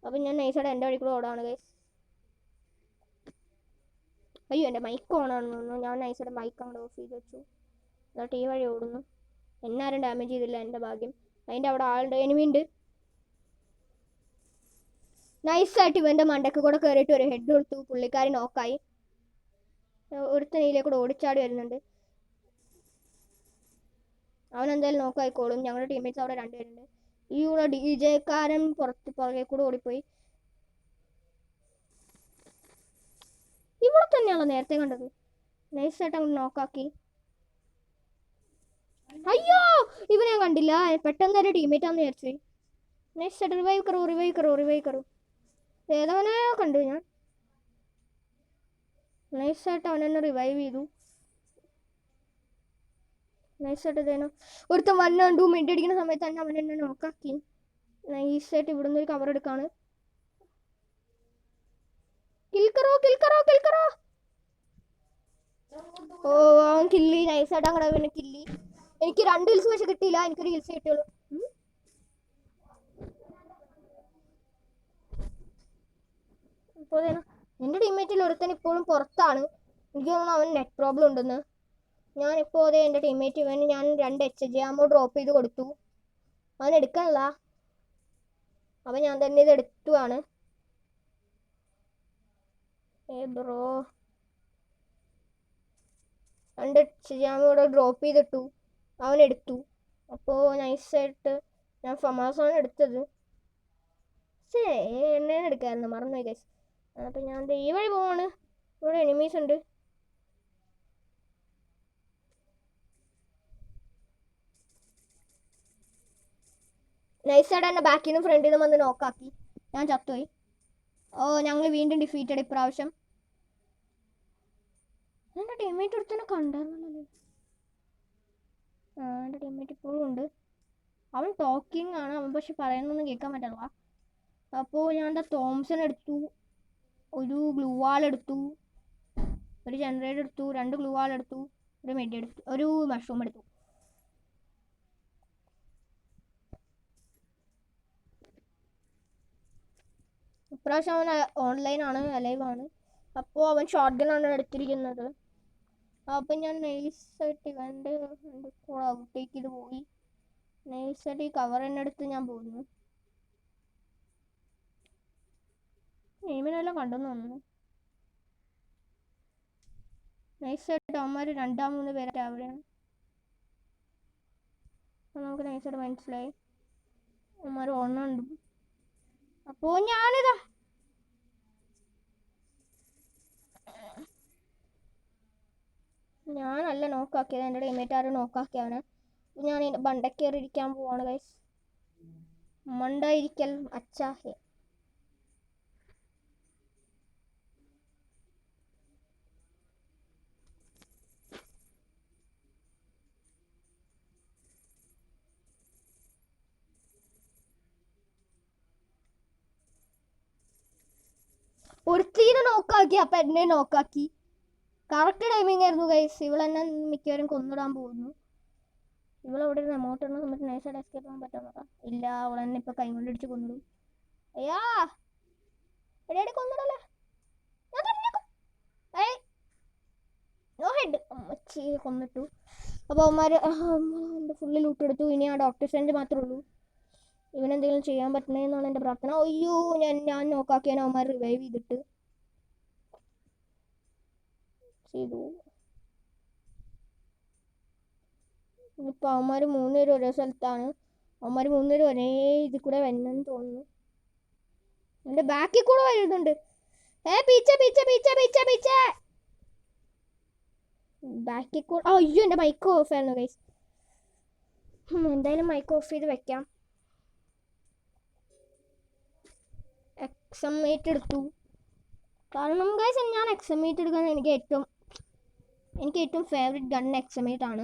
അപ്പം ഞാൻ നൈസായിട്ട് എൻ്റെ വഴി കൂടെ ഓടാണ് ഗൈസ്. അയ്യോ എൻ്റെ മൈക്ക് ഓണാണെന്ന് തോന്നുന്നു. ഞാൻ നൈസായിട്ട് മൈക്ക് അങ്ങോട്ട് ഓഫ് ചെയ്ത് വെച്ചു. എന്നിട്ട് ഈ വഴി ഓടുന്നു. എന്നാരും ഡാമേജ് ചെയ്തില്ല, എൻ്റെ ഭാഗ്യം. അതിൻ്റെ അവിടെ ആളുണ്ട്, എനിമി ഉണ്ട്. നൈസായിട്ട് ഇവൻ്റെ മണ്ടയ്ക്ക് കൂടെ കയറിയിട്ട് ഒരു ഹെഡ് കൊടുത്തു. പുള്ളിക്കാരി നോക്കായി. ഒരുത്ത നീയിലേക്ക് കൂടെ ഓടിച്ചാടി വരുന്നുണ്ട്. അവൻ എന്തായാലും നോക്കായിക്കോളും. ഞങ്ങളുടെ ടീമേറ്റ്സ് അവിടെ രണ്ടുപേരുണ്ട്. ഈ കൂടെ DJ-കാരൻ പുറകെ കൂടെ ഓടിപ്പോയി. ഇവിടെ തന്നെയാണല്ലോ നേരത്തെ കണ്ടത്. നൈസായിട്ട് അങ്ങോട്ട് നോക്കാക്കി. അയ്യോ ഇവനെ ഞാൻ കണ്ടില്ല, പെട്ടെന്ന് ഒരു ടീമേറ്റ് ആണെന്ന് വിചാരിച്ചു. നൈസായിട്ട് റിവൈവ് കറു. ഏതവനെ കണ്ടു ഞാൻ. നൈസായിട്ട് അവനെന്നെ റിവൈവ് ചെയ്തു. നൈസായിട്ട് ഇതേനോ ഒരുത്തൻ വന്നു മിഡ് അടിക്കുന്ന സമയത്ത് തന്നെ അവൻ എന്നെ നോക്കാക്കി. നൈസായിട്ട് ഇവിടുന്ന് ഒരു കവർ എടുക്കാണ്. കിൽക്കറോ. ഓ അവൻ കില്ലി. നൈസായിട്ട് അങ്ങടെ പിന്നെ കില്ലി. എനിക്ക് 2 ഹിൽസ് പക്ഷെ കിട്ടിയില്ല, എനിക്കൊരു ഹിൽസ് കിട്ടിയുള്ളൂ. ഇപ്പോൾ എൻ്റെ ടീമേറ്റിൽ ഒരുത്തൻ ഇപ്പോഴും പുറത്താണ്. എനിക്ക് തോന്നുന്നു അവൻ നെറ്റ് പ്രോബ്ലം ഉണ്ടെന്ന്. ഞാനിപ്പോൾ അതേ എൻ്റെ ടീമേറ്റ് ഇവന് ഞാൻ 2 HG ആകുമ്പോൾ ഡ്രോപ്പ് ചെയ്ത് കൊടുത്തു. അവൻ എടുക്കാനല്ല, അവൻ ഞാൻ തന്നെ ഇത് എടുത്തുവാണ്. ബ്രോ 2 HG ആകുമ്പോൾ ഡ്രോപ്പ് ചെയ്തിട്ടു, അവൻ എടുത്തു. അപ്പോൾ നൈസായിട്ട് ഞാൻ ഫമാസാണ് എടുത്തത്. എണ്ണേനെ എടുക്കാമായിരുന്നു, മറന്നുപോയി ഗൈസ്. അപ്പം ഞാൻ ഈ വഴി പോവാണ്. ഇവിടെ എനിമീസ് ഉണ്ട്. നൈസായിട്ട് എന്നെ ബാക്കിൽ നിന്നും ഫ്രണ്ടിൽ നിന്നും വന്ന് നോക്കാക്കി. ഞാൻ ചത്തുപോയി. ഓ ഞങ്ങൾ വീണ്ടും ഡിഫീറ്റഡ് ഇപ്രാവശ്യം. എൻ്റെ ടീമേറ്റ് ഒരുത്തന്നെ കണ്ടായിരുന്നല്ലോ. എൻ്റെ ടീമേറ്റ് ഇപ്പോഴും ഉണ്ട്. അവൻ ടോക്കിംഗ് ആണ്, അവൻ പക്ഷെ പറയുന്നൊന്നും കേൾക്കാൻ പറ്റില്ല. അപ്പോൾ ഞാൻ എന്താ തോംസൺ എടുത്തു, ഒരു ഗ്ലൂ വാൾ എടുത്തു, ഒരു ജനറേറ്റർ എടുത്തു, 2 ഗ്ലൂ വാൾ എടുത്തു, ഒരു മെഡ് എടുത്തു, ഒരു മഷ്റൂം എടുത്തു. ഇപ്രാവശ്യം അവൻ ഓൺലൈനാണ്, അലൈവാണ്. അപ്പോൾ അവൻ ഷോട്ട് ഗണ്ണാണ് എടുത്തിരിക്കുന്നത്. അപ്പം ഞാൻ നൈസായിട്ട് ഇവൻ്റെ കൂടെ ഔട്ടേക്ക് ഇത് പോയി. നൈസായിട്ട് ഈ കവർ തന്നെ എടുത്ത് ഞാൻ പോകുന്നു. എയിമിനെല്ലാം കണ്ടെന്ന് തോന്നുന്നു. നൈസായിട്ട് അവന്മാർ 2-3 പേരായിട്ട് അവിടെയാണ്. അപ്പം നമുക്ക് നൈസായിട്ട് മനസ്സിലായി അവന്മാർ ഓണുണ്ട്. അപ്പോൾ ഞാനിതാ ഞാനല്ല നോക്കാക്കിയത്, എൻ്റെ ടീമേറ്റ് ആരും നോക്കാക്കിയവനെ. ഞാൻ ബണ്ടയ്ക്ക് കയറി ഇരിക്കാൻ പോവാണ് ഗൈസ്. മണ്ട ഇരിക്കൽ അച്ചാഹേ. ഒരുത്തീനെ നോക്കാക്കി, അപ്പം എന്നെ നോക്കാക്കി. കറക്റ്റ് ടൈമിംഗ് ആയിരുന്നു ഗൈസ്. ഇവളെന്നെ മിക്കവരും കൊന്നിടാൻ പോകുന്നു. ഇവളവിടെ ഒരു എമൗണ്ട് ഇടുന്ന സമയത്ത് നൈസായിട്ട് എസ്കേപ്പ് ചെയ്യാൻ പറ്റുന്നതാ. ഇല്ല, അവളെന്നെ ഇപ്പം കൈ കൊണ്ടിടിച്ച് കൊന്നിടും. അയ്യാ എടേ കൊന്നിടല്ലേ. നോ ഹെഡ് അമ്മച്ചി കൊന്നിട്ടു. അപ്പോൾ അവന്മാർ എൻ്റെ ഫുള്ള് ലൂട്ട് എടുത്തു. ഇനി ആ ഡോക്ടർ സെൻറ്റ് മാത്രമേ ഉള്ളൂ. ഇവനെന്തെങ്കിലും ചെയ്യാൻ പറ്റണേന്നാണ് എൻ്റെ പ്രാർത്ഥന. അയ്യോ ഞാൻ നോക്കാക്കിയാണ് അവന്മാർ റിവൈവ് ചെയ്തിട്ട് ചെയ്തു. ഇനിയിപ്പോൾ അവന്മാർ 3 പേരും ഒരേ സ്ഥലത്താണ്. അവന്മാർ 3 പേരും ഒരേ ഇതിൽ കൂടെ വരുന്നെന്ന് തോന്നുന്നു. എൻ്റെ ബാക്കിൽ കൂടെ വരുന്നുണ്ട്. പീച്ചേ ബാക്കിൽ കൂടെ. അയ്യോ എൻ്റെ മൈക്ക് ഓഫ് ആയിരുന്നു ഗൈസ്. എന്തായാലും മൈക്ക് ഓഫ് ചെയ്ത് വെക്കാം. എക്സമേറ്റ് എടുത്തു. കാരണം ഗൈസ് ഞാൻ എക്സമേറ്റ് എടുക്കാൻ എനിക്ക് ഏറ്റവും എനിക്ക് ഏറ്റവും ഫേവറേറ്റ് ഗൺ എക്സമേറ്റ് ആണ്.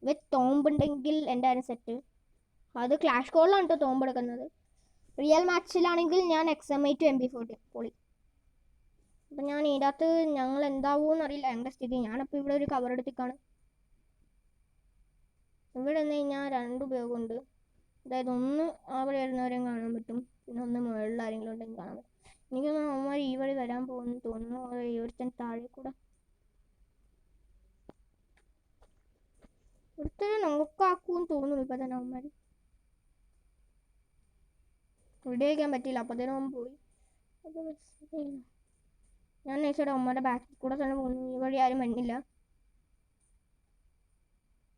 വിത്ത് തോമ്പ് ഉണ്ടെങ്കിൽ എൻ്റെ ആരും സെറ്റ്. അത് ക്ലാഷ് കോളിലാണ് കേട്ടോ തോമ്പ് എടുക്കുന്നത്. റിയൽ മാച്ചിലാണെങ്കിൽ ഞാൻ എക്സമേറ്റ് MP40 പൊളി. അപ്പം ഞാൻ ഇതിനകത്ത് ഞങ്ങൾ എന്താവുമെന്ന് അറിയില്ല എൻ്റെ സ്ഥിതി. ഞാനപ്പോൾ ഇവിടെ ഒരു കവർ എടുത്തിക്കാണ്. ഇവിടെ നിന്ന് കഴിഞ്ഞാൽ 2 ഉപയോഗമുണ്ട്. അതായത് ഒന്ന് അവിടെ വരുന്നവരെയും കാണാൻ പറ്റും, പിന്നെ ഒന്ന് മുകളിൽ ആരെങ്കിലും ഉണ്ടെങ്കിൽ കാണാൻ പറ്റും. എനിക്കൊന്ന് അവന്മാർ ഈ വഴി വരാൻ പോകുന്നു തോന്നുന്നു. ഈ ഒരുത്തൻ താഴെ കൂടെ ഒരുത്തരെ നോക്കാക്കുമെന്ന് തോന്നുന്നു. ഇപ്പം തന്നെ അവന്മാർ വീഡിയോ വയ്ക്കാൻ പറ്റിയില്ല, അപ്പോഴത്തേനും അവൻ പോയി. അപ്പോൾ ഞാൻ നൈസായിട്ട് അവന്മാരുടെ ബാക്കിൽ കൂടെ തന്നെ പോകുന്നു. ഈ വഴി ആരും വന്നില്ല.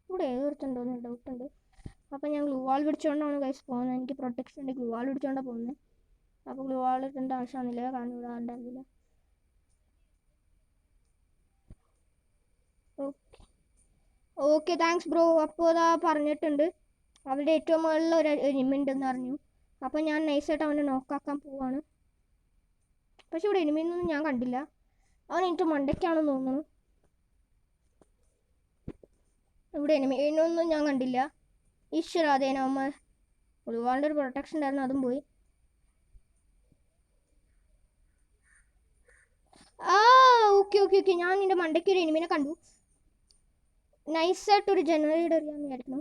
ഇവിടെ ഏതൊരുത്തുണ്ടോയെന്ന് ഡൗട്ടുണ്ട്. അപ്പം ഞാൻ ഗ്ലൂ വാൾ പിടിച്ചുകൊണ്ടാണ് ഗൈസ് പോകുന്നത്. എനിക്ക് പ്രൊട്ടക്ഷൻ ഉണ്ട്, ഗ്ലൂ വാൾ പിടിച്ചുകൊണ്ടാണ് പോകുന്നത്. അപ്പോൾ ഗ്ലൂ വാൾ ഇടേണ്ട ആവശ്യമൊന്നുമില്ല, കാരണം ഇവിടെ ഉണ്ടാവില്ല. Okay thanks bro. അപ്പോൾ അതാ പറഞ്ഞിട്ടുണ്ട് അവിടെ ഏറ്റവും മുകളിൽ ഒരു എനിമി ഉണ്ടെന്ന് പറഞ്ഞു. അപ്പം ഞാൻ നൈസായിട്ട് അവനെ നോക്കാക്കാൻ പോവാണ്. പക്ഷെ ഇവിടെ എനിമിയൊന്നും ഞാൻ കണ്ടില്ല. അവൻ എനിക്ക് മണ്ടയ്ക്കാണെന്ന് തോന്നുന്നു. ഇവിടെ എനിമിയൊന്നും ഞാൻ കണ്ടില്ല. ഈശ്വര അതേനമ്മ ഒരുപാട് ഒരു പ്രൊട്ടക്ഷൻ ഉണ്ടായിരുന്നു, അതും പോയി. ആ ഓക്കെ ഓക്കെ ഓക്കെ, ഞാൻ എൻ്റെ മണ്ടയ്ക്ക് ഒരു എനിമിനെ കണ്ടു. നൈസായിട്ടൊരു ജനറേറ്റർ എറിയാന്ന് വിചാരിക്കണം.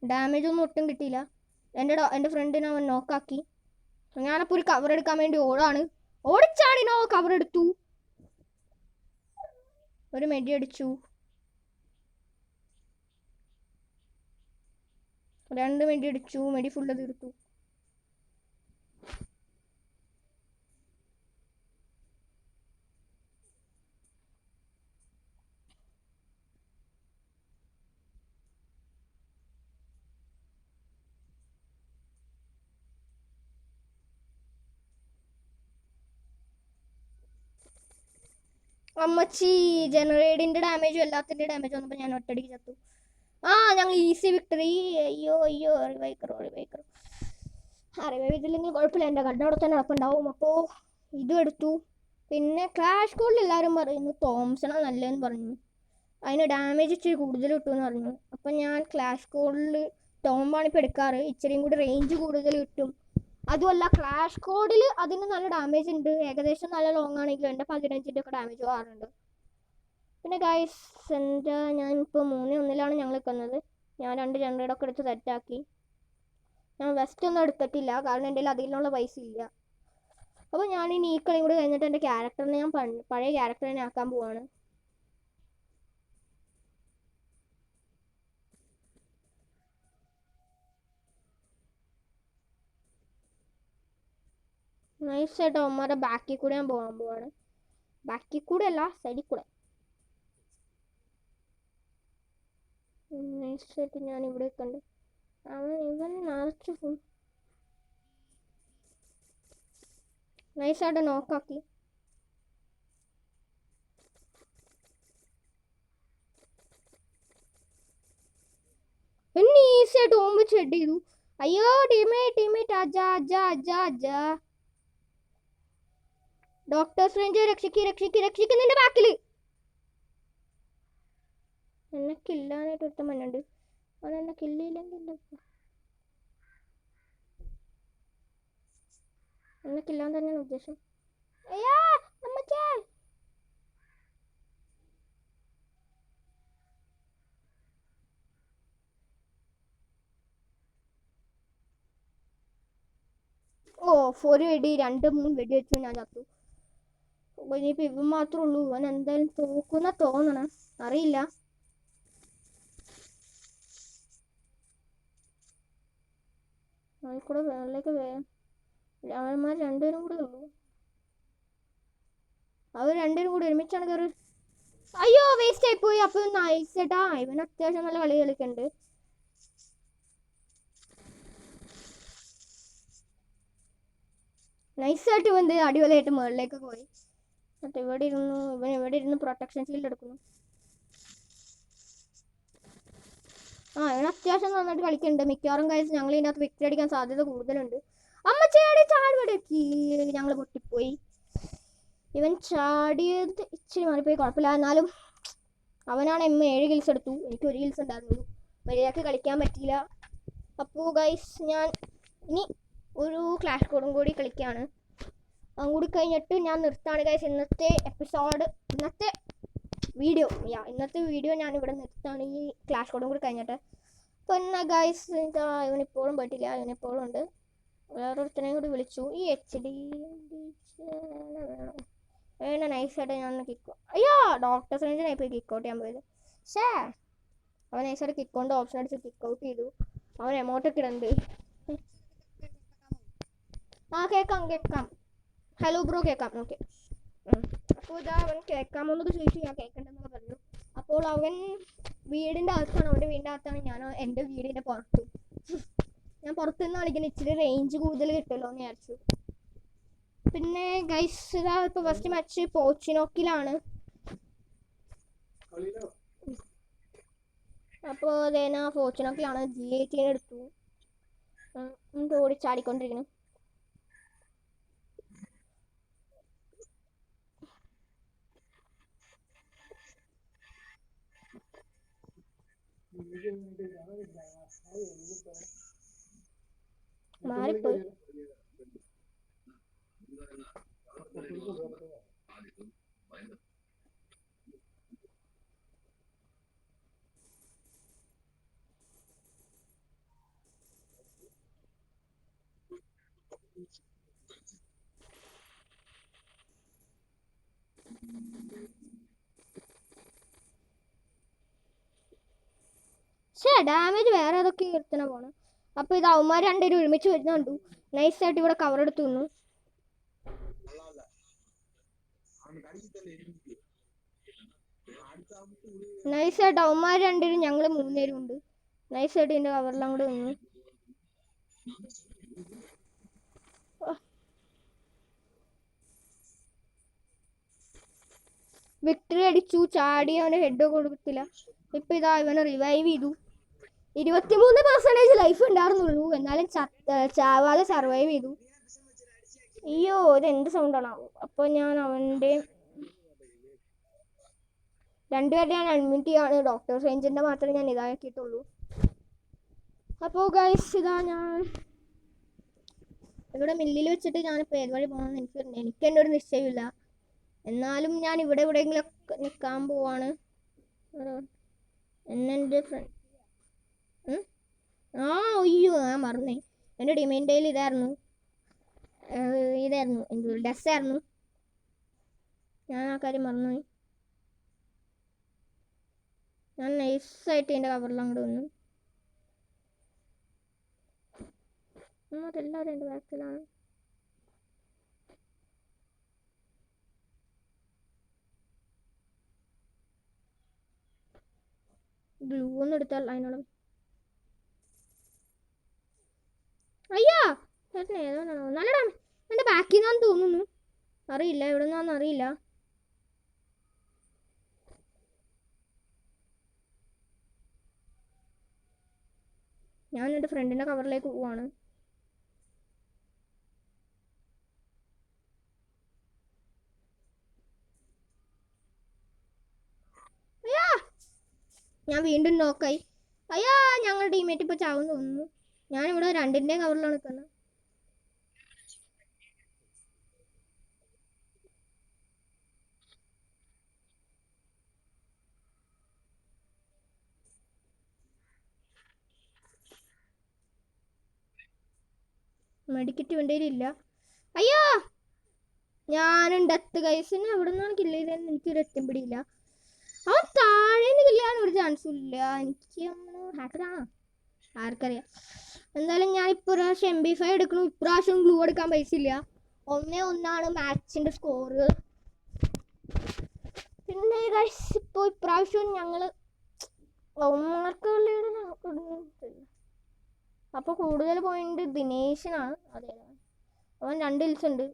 ഡാമേജ് ഒന്നും ഒട്ടും കിട്ടിയില്ല. എൻ്റെ ഫ്രണ്ടിനെ അവൻ നോക്കാക്കി. ഞാനപ്പോൾ ഒരു കവർ എടുക്കാൻ വേണ്ടി ഓടാണ്. ഓടിച്ചാടിനോ കവർ എടുത്തു. ഒരു മെഡി അടിച്ചു, 2 മെഡി അടിച്ചു. മെഡി ഫുള്ള് തീർത്തു. അമ്മച്ചി ജനറേറ്റിൻ്റെ ഡാമേജും എല്ലാത്തിൻ്റെ ഡാമേജ് വന്നപ്പോൾ ഞാൻ ഒറ്റയടിക്ക് ചത്തു. ഞങ്ങൾ ഈസി വിക്ടറി. അയ്യോ അയ്യോ, റിവൈക്കറോ. റിവൈവ് ചെയ്തില്ലെങ്കിൽ കുഴപ്പമില്ല, എൻ്റെ കണ്ണോടെ തന്നെ നടപ്പുണ്ടാവും. അപ്പോൾ ഇതും എടുത്തു. പിന്നെ ക്ലാഷ് കോഡിൽ എല്ലാവരും പറയുന്നു തോംസണാണ് നല്ലതെന്ന് പറഞ്ഞു. അതിന് ഡാമേജ് ഇച്ചിരി കൂടുതൽ കിട്ടുമെന്ന് പറഞ്ഞു. അപ്പം ഞാൻ ക്ലാഷ് കോഡിൽ ടോംബാണ് ഇപ്പോൾ എടുക്കാറ്. ഇച്ചിരിയും കൂടി റേഞ്ച് കൂടുതൽ കിട്ടും. അതുമല്ല ക്ലാഷ് കോഡിൽ അതിന് നല്ല ഡാമേജ് ഉണ്ട്. ഏകദേശം നല്ല ലോങ് ആണെങ്കിലും എൻ്റെ 15ൻ്റെ ഒക്കെ ഡാമേജ് പോകാറുണ്ട്. പിന്നെ ഗൈസ് ഞാനിപ്പോൾ 3-1 ഞങ്ങൾ നിൽക്കുന്നത്. ഞാൻ 2 ജനറേറ്ററൊക്കെ എടുത്ത് സെറ്റാക്കി. ഞാൻ വെസ്റ്റ് ഒന്നും എടുത്തിട്ടില്ല, കാരണം എൻ്റെ അതിനുള്ള പൈസ ഇല്ല. അപ്പോൾ ഞാൻ ഈ കളിയും കൂടി കഴിഞ്ഞിട്ട് എൻ്റെ ക്യാരക്ടറിനെ ഞാൻ പഴയ ക്യാരക്ടറിനെ ആക്കാൻ പോവാണ്. നൈസായിട്ട് അവന്മാരുടെ ബാക്കിൽ കൂടെ ഞാൻ പോകാൻ പോവാണ്. ബാക്കിൽ കൂടെ അല്ല, സൈഡിൽ കൂടെ. നൈസായിട്ട് ഞാൻ ഇവിടെ കണ്ട് ഇവൻ നിറച്ച് ഫുൾ നൈസായിട്ട് നോക്കാക്കി. പിന്നെ ഈസിയായിട്ട് ഓമ്പ് ചെഡ് ചെയ്തു. അയ്യോ ടീമേറ്റ് അജാ. ഡോക്ടർ സ്ട്രേഞ്ച് രക്ഷിക്ക് നിന്റെ ബാക്കിൽ. എന്നെ കില്ലാനായിട്ട് ഒരുത്തൻ മണ്ണുണ്ട്. അവൻ എന്നെ കില്ലില്ലെങ്കിൽ എന്നെ കില്ലാൻ തന്നെയാണ് ഉദ്ദേശം. അയ്യാ അമ്മച്ചേ. ഒരു വെടി 2-3 വെടി വെച്ചു ഞാൻ ചത്തു. ഇനിയിപ്പോൾ ഇവൻ മാത്രമേ ഉള്ളൂ. ഇവൻ എന്തായാലും തോക്കുന്ന തോന്നണം, അറിയില്ല. അതിൽക്കൂടെ വേളിലേക്ക് അവന്മാർ 2 പേരും കൂടെ ഉള്ളൂ. അവർ 2 പേരും കൂടി ഒരുമിച്ചാണ് കയറി. അയ്യോ വേസ്റ്റ് ആയിപ്പോയി. അപ്പോൾ നൈസേട്ടാ ഇവൻ അത്യാവശ്യം നല്ല കളി കളിക്കുന്നുണ്ട്. നൈസായിട്ട് ഇവൻ അടിപൊളിയായിട്ട് മുകളിലേക്ക് പോയി. എന്നിട്ട് ഇവൻ ഇവിടെ ഇരുന്ന് പ്രൊട്ടക്ഷൻ ഷീൽഡ് എടുക്കുന്നു. ഇവൻ അത്യാവശ്യം നന്നായിട്ട് കളിക്കുന്നുണ്ട്. മിക്കവാറും കാര്യം ഞങ്ങൾ ഇതിനകത്ത് വിക്ടറി അടിക്കാൻ സാധ്യത കൂടുതലുണ്ട്. അമ്മച്ചി ചാടി ഞങ്ങൾ പൊട്ടിപ്പോയി. ഇവൻ ചാടിയത് ഇച്ചിരി മാറിപ്പോയി, കുഴപ്പമില്ല. എന്നാലും അവനാണ് 7 കിൽസ് എടുത്തു, എനിക്ക് 1 കിൽസ് ഉണ്ടായിരുന്നുള്ളൂ. മര്യാദക്ക് കളിക്കാൻ പറ്റിയില്ല. അപ്പോൾ ഗൈസ് ഞാൻ ഇനി ഒരു ക്ലാഷ് കോഡും കൂടി കളിക്കുകയാണ്. അതും കൂടി കഴിഞ്ഞിട്ട് ഞാൻ നിർത്താണ് ഗൈസ് ഇന്നത്തെ എപ്പിസോഡ്, ഇന്നത്തെ വീഡിയോ ഞാൻ ഇവിടെ നിർത്താണ്, ഈ ക്ലാഷ് കോഡും കൂടി കഴിഞ്ഞിട്ട്. അപ്പോൾ എന്നാ ഗൈസ് ഇവനിപ്പോഴും പോയിട്ടില്ല, ഇവനിപ്പോഴും ഉണ്ട്. വേറൊരുത്തനെയും കൂടി വിളിച്ചു. ഈ HD വേണം നൈസായിട്ട് ഞാൻ കിക്കോ. അയ്യോ ഡോക്ടർ സ്ട്രേഞ്ചിനായി പോയി കിക്കൗട്ട് ചെയ്യാൻ പോയത്. അവൻ നൈസായിട്ട് കിക്കൗണ്ട് ഓപ്ഷൻ അടിച്ച് കിക്കൗട്ട് ചെയ്തു. അവൻ എമൗണ്ടൊക്കെ ഇടുന്നുണ്ട്. കേൾക്കാം. ഹലോ ബ്രോ കേൾക്കാം. ഓക്കെ. അപ്പോൾ ഇതാ അവൻ കേൾക്കാമെന്നൊക്കെ ചോദിച്ചു, ഞാൻ കേൾക്കണ്ടെന്നൊക്കെ പറഞ്ഞു. അപ്പോൾ അവൻ വീടിൻ്റെ അകത്താണ്, അവൻ്റെ വീടിൻ്റെ അകത്താണ്, ഞാൻ എൻ്റെ വീടിൻ്റെ പുറത്തും. ഞാൻ പുറത്തുനിന്ന് കളിക്കുന്ന ഇച്ചിരി റേഞ്ച് കൂടുതൽ കിട്ടുമല്ലോ എന്ന് വിചാരിച്ചു. പിന്നെ ഗൈസ് ഇതാ ഇപ്പോൾ ഫസ്റ്റ് മാച്ച് പോച്ചിനോക്കിലാണ്. അപ്പോൾ അതേനാ പോച്ചിനോക്കിലാണ്. G18 എടുത്തു, ഓടിച്ചാടിക്കൊണ്ടിരിക്കുന്നു. മാറിപ്പോയി. ഡാമേജ് വേറെ ഏതൊക്കെ നിർത്തണ പോണ്. അപ്പോൾ ഇത് അവന്മാർ രണ്ടുപേരും ഒരുമിച്ച് വരുന്നുണ്ടു. നൈസായിട്ട് ഇവിടെ കവർ എടുത്തു നിന്നു. നൈസായിട്ട് അവന്മാർ രണ്ടുപേരും ഞങ്ങൾ 3 പേരും ഉണ്ട്. നൈസായിട്ട് ഇതിൻ്റെ കവറിലും കൂടെ നിന്നു. വിക്ടറി അടിച്ചു, ചാടി അവന് ഹെഡ് കൊടുത്തില്ല. ഇപ്പം ഇതാ ഇവനെ റിവൈവ് ചെയ്തു. 23% ലൈഫ് ഉണ്ടായിരുന്നുള്ളൂ, എന്നാലും ചാവാതെ സർവൈവ് ചെയ്തു. അയ്യോ ഇത് എന്ത് സൗണ്ടാണാവോ. അപ്പോൾ ഞാൻ അവൻ്റെ 2 പേരുടെ ഞാൻ അൺമ്യൂട്ട് ചെയ്യാണ്. ഡോക്ടർ സ്ട്രേഞ്ചിൻ്റെ മാത്രമേ ഞാൻ ഇതാക്കിയിട്ടുള്ളൂ. അപ്പോൾ ഗൈസ് ഇതാ ഞാൻ ഇവിടെ മില്ലിൽ വെച്ചിട്ട് ഞാനിപ്പോൾ ഏത് വഴി പോകണമെന്ന് എനിക്ക് തന്നെ ഒരു നിശ്ചയമില്ല. എന്നാലും ഞാൻ ഇവിടെ എവിടെയെങ്കിലും നിൽക്കാൻ പോവാണ്. എൻ്റെ ഫ്രണ്ട് അയ്യോ ഞാൻ മറന്നേ. എൻ്റെ ഡിമൈൻ്റെ ഇതായിരുന്നു ഡ്രസ്സായിരുന്നു. ഞാൻ ആ കാര്യം മറന്നുപോയി. ഞാൻ നൈസായിട്ട് എൻ്റെ കവറിൽ അങ്ങോട്ട് വന്നു. അതെല്ലാവരും എൻ്റെ ബാക്കിലാണ്. ഗ്ലൂ ഒന്നും എടുത്താൽ അതിനോട് അയ്യോ ഏതാണോ നല്ലടാ. എൻ്റെ ബാക്കിൽ നിന്നാന്ന് തോന്നുന്നു, അറിയില്ല എവിടെ നിന്നാന്ന് അറിയില്ല. ഞാൻ എൻ്റെ ഫ്രണ്ടിൻ്റെ കവറിലേക്ക് പോവാണ്. അയ്യാ ഞാൻ വീണ്ടും നോക്കായി. അയ്യാ ഞങ്ങളുടെ ടീമേറ്റ് ഇപ്പോൾ ചാവും തോന്നുന്നു. ഞാനിവിടെ 2ൻ്റെ കവറിലാണ് നിൽക്കുന്നത്. മെഡിക്കറ്റ് വേണ്ടിയില്ല. അയ്യോ ഞാനുണ്ട് 10 കൈസിന് എവിടെ നിന്നാണ് കില്ല് ചെയ്തതെന്ന് എനിക്കൊരു എത്തും പിടിയില്ല. അവൻ താഴേന്ന് കില്ലാൻ ഒരു ചാൻസും ഇല്ല. എനിക്ക് ഹാക്കറാണോ ആർക്കറിയാം. എന്തായാലും ഞാൻ ഇപ്രാവശ്യം MP5 എടുക്കണു. ഇപ്രാവശ്യം ഗ്ലൂ എടുക്കാൻ പൈസ ഇല്ല. 1-1 മാച്ചിൻ്റെ സ്കോറ്. പിന്നെ ഇപ്പോൾ ഇപ്രാവശ്യം ഞങ്ങൾ അപ്പോൾ കൂടുതൽ പോയിന്റ് ദിനേശനാണ്. അതെ അവൻ 2 കിൽസ് ഉണ്ട്.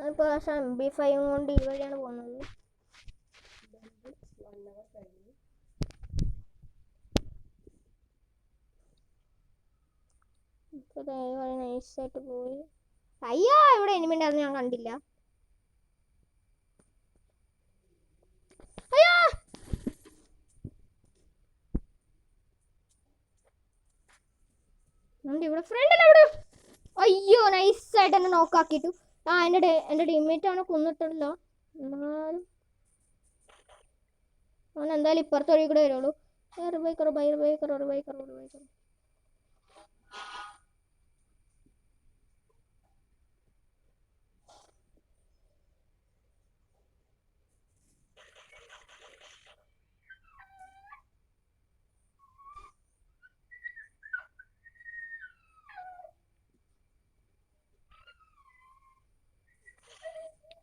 ഇപ്പോൾ MP5 കൊണ്ട് ഈ വഴിയാണ് പോകുന്നത്. നൈസായിട്ട് പോയി. അയ്യോ ഇവിടെ എനിമി ഉണ്ടായിരുന്നു, ഞാൻ കണ്ടില്ല. അയ്യോ ഇവിടെ ഫ്രണ്ടിൽ അവിടെ. അയ്യോ നൈസായിട്ട് എന്നെ നോക്കാക്കിട്ടു. എൻ്റെ ടീംമേറ്റ് ആണ് കൊന്നിട്ടല്ലോ. എന്നാലും അവൻ എന്തായാലും ഇപ്പുറത്തെ വഴി കൂടെ വരുള്ളൂ.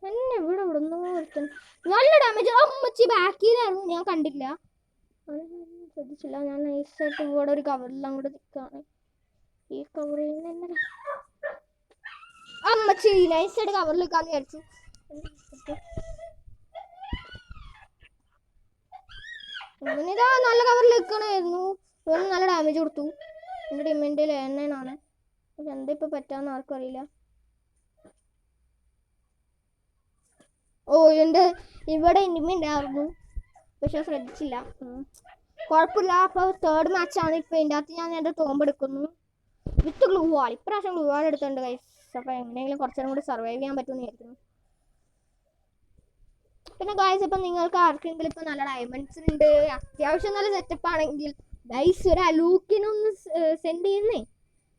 എന്നെ ഇവിടെ ഇവിടുന്ന് ഒരുത്തൻ നല്ല ഡാമേജ്. അമ്മച്ചി ബാക്കിലായിരുന്നു, ഞാൻ കണ്ടില്ല, ശ്രദ്ധിച്ചില്ല. ഞാൻ നൈസായിട്ട് ഇവിടെ ഒരു കവറിലും കൂടെ നിൽക്കുകയാണ്. ഈ കവറിൽ നിന്ന് അമ്മച്ചി നൈസായിട്ട് കവറിൽ നിൽക്കാന്ന് വിചാരിച്ചു. ഇവനിതാ നല്ല കവറിൽ നിൽക്കണമായിരുന്നു. ഇവന് നല്ല ഡാമേജ് കൊടുത്തു. എൻ്റെ ടീമിൻ്റെ ലേണാണ്. പക്ഷെ എന്താ ഇപ്പം പറ്റാന്ന് ആർക്കും അറിയില്ല. ഓ എൻ്റെ ഇവിടെ എനിമി ഉണ്ടായിരുന്നു, പക്ഷെ ശ്രദ്ധിച്ചില്ല. കുഴപ്പമില്ല. അപ്പോൾ തേർഡ് മാച്ചാണ്. ഇപ്പം ഇതിൻ്റെ അകത്ത് ഞാൻ എൻ്റെ തോമ്പെടുക്കുന്നു വിത്ത് ഗ്ലൂ വാൾ. ഇപ്രാവശ്യം ഗ്ലൂ വാൾ എടുത്തിട്ടുണ്ട് ഗൈസ്. അപ്പോൾ എങ്ങനെയെങ്കിലും കുറച്ചും കൂടി സർവൈവ് ചെയ്യാൻ പറ്റുമെന്ന് വിചാരിക്കുന്നു. പിന്നെ ഗൈസ് ഇപ്പം നിങ്ങൾക്ക് ആർക്കെങ്കിലും ഇപ്പം നല്ല ഡയമണ്ട്സ് ഉണ്ട്, അത്യാവശ്യം നല്ല സെറ്റപ്പ് ആണെങ്കിൽ ഗൈസ് ഒരു അലൂക്കിനൊന്ന് സെൻഡ് ചെയ്യുന്നേ.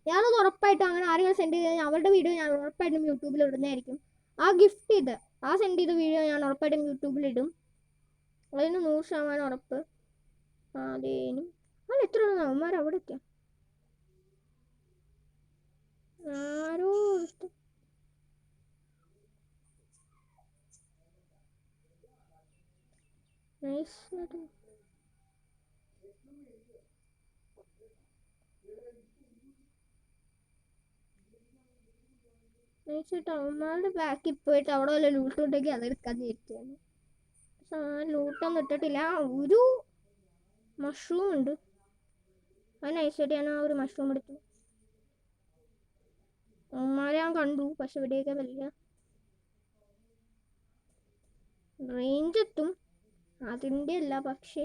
ഞാനത് ഉറപ്പായിട്ടും അങ്ങനെ ആരെങ്കിലും സെൻഡ് ചെയ്ത് കഴിഞ്ഞാൽ അവരുടെ വീഡിയോ ഞാൻ ഉറപ്പായിട്ടും യൂട്യൂബിൽ ഇടുന്നതായിരിക്കും. ആ ഗിഫ്റ്റ് ചെയ്ത് സെൻഡ് ചെയ്ത വീഡിയോ ഞാൻ ഉറപ്പായിട്ടും യൂട്യൂബിൽ ഇടും. അതിന് 100% ഉറപ്പ്. അതേനും അല്ല എത്ര അവന്മാർ അവിടെ എത്തിയ ആരോ നൈസായിട്ട് അവന്മാരുടെ ബാക്കിൽ പോയിട്ട് അവിടെ വല്ല ലൂട്ട് ഉണ്ടെങ്കിൽ അതെടുക്കാൻ വിചാരിച്ചാണ്. പക്ഷെ ലൂട്ടൊന്നും ഇട്ടിട്ടില്ല. ഒരു മഷ്റൂം ഉണ്ട്, അത് നൈസായിട്ട് ഞാൻ ഒരു മഷ്റൂം എടുത്തു. അവന്മാരെ ഞാൻ കണ്ടു, പക്ഷെ ഇവിടെയൊക്കെ വലിയ റേഞ്ച് എത്തും, അതിൻ്റെ അല്ല. പക്ഷേ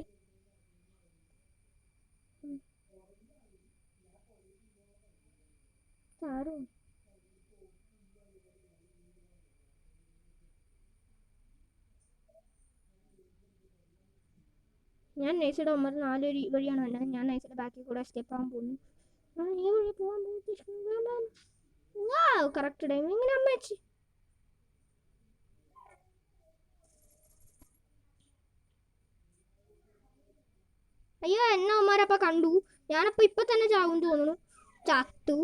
ആരും ഞാൻ നൈസയുടെ 4 വഴിയാണ് വന്നത്. ഞാൻ നൈസയുടെ ബാക്കിൽ കൂടെ സ്റ്റെപ്പ് ആകാൻ പോകുന്നു. ഈ വഴി പോകാൻ പോകുന്നു. കറക്റ്റ് ടൈം ഇങ്ങനെ അമ്മച്ചി. അയ്യോ എന്നെ അവന്മാരപ്പം കണ്ടു. ഞാനപ്പോൾ ഇപ്പം തന്നെ ചാവും തോന്നുന്നു. ചത്തു.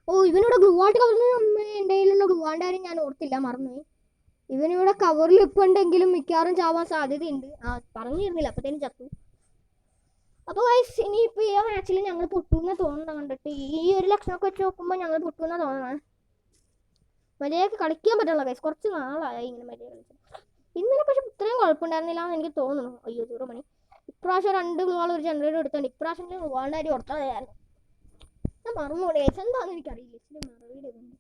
ഓ ഇവനിവിടെ ഗ്ലൂവാൾട്ട് കവറിൽ. അമ്മ എൻ്റെ കയ്യിലുള്ള ഗ്ലൂവാൾട്ട് കാര്യം ഞാൻ ഓർത്തില്ല, മറന്നുപോയി. ഇവനിവിടെ കവറിൽ ഇപ്പം ഉണ്ടെങ്കിലും മിക്കവാറും ചാവാൻ സാധ്യതയുണ്ട്. പറഞ്ഞിരുന്നില്ല, അപ്പത്തേനും ചത്തു. അപ്പോൾ ഗൈസ് ഇനിയിപ്പോൾ ഈ മാച്ചിൽ ഞങ്ങൾ പൊട്ടുന്ന തോന്നുന്ന കണ്ടിട്ട് ഈ ഒരു ലക്ഷണമൊക്കെ വെച്ച് നോക്കുമ്പോൾ ഞങ്ങൾ പൊട്ടുന്ന തോന്നണം. മര്യാദയ്ക്ക് കളിക്കാൻ പറ്റുള്ള ഗൈസ്, കുറച്ച് നാളായി ഇങ്ങനെ മര്യാദ കളിച്ചത്. ഇന്നലെ പക്ഷെ ഇത്രയും കുഴപ്പമുണ്ടായിരുന്നില്ല എന്ന് എനിക്ക് തോന്നുന്നു. അയ്യോ 0 മണി. ഇപ്രാവശ്യം 2 ഗ്ലൂവാൾ ഒരു ജനറേറ്റർ എടുത്തോണ്ട് ഇപ്രാവശ്യം ഗ്ലൂവാളിൻ്റെ അരി കൊടുത്തതായിരുന്നു. ഞാൻ മറന്നുപോയി ഗൈസ്, എന്താണെന്ന് എനിക്കറിയില്ല. ഇച്ചിരി മറവിയുടെ ഇതുണ്ട്.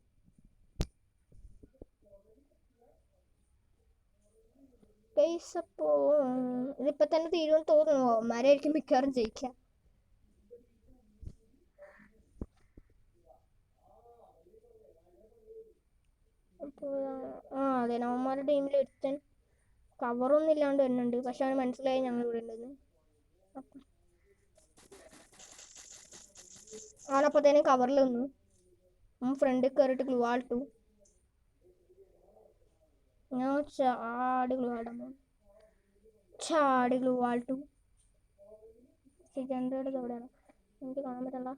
ഗൈസ് അപ്പോൾ ഇതിപ്പോൾ തന്നെ തീരുമെന്ന് തോന്നുന്നു. അവന്മാരായിരിക്കും മിക്കവാറും ജയിക്കുക. അപ്പോൾ അതെ അവന്മാരുടെ ടീമിൽ ഒരുത്തൻ കവറൊന്നും ഇല്ലാണ്ട് വരുന്നുണ്ട്. പക്ഷെ അവന് മനസ്സിലായി ഞങ്ങൾ ഇവിടെ ഉണ്ടെന്ന്. അവനപ്പോഴത്തേനും കവറിൽ നിന്നു. ഫ്രണ്ടിൽ കയറിയിട്ട് ഗ്ലൂ ആൾട്ടു. ഞാൻ ചാടി ഗ്ലൂ ആടാൻ പോകും. ചാടി ഗ്ലൂ ആൾട്ടു. ജനറേറ്റർ എവിടെയാണ് എനിക്ക് കാണാൻ പറ്റണ്ട.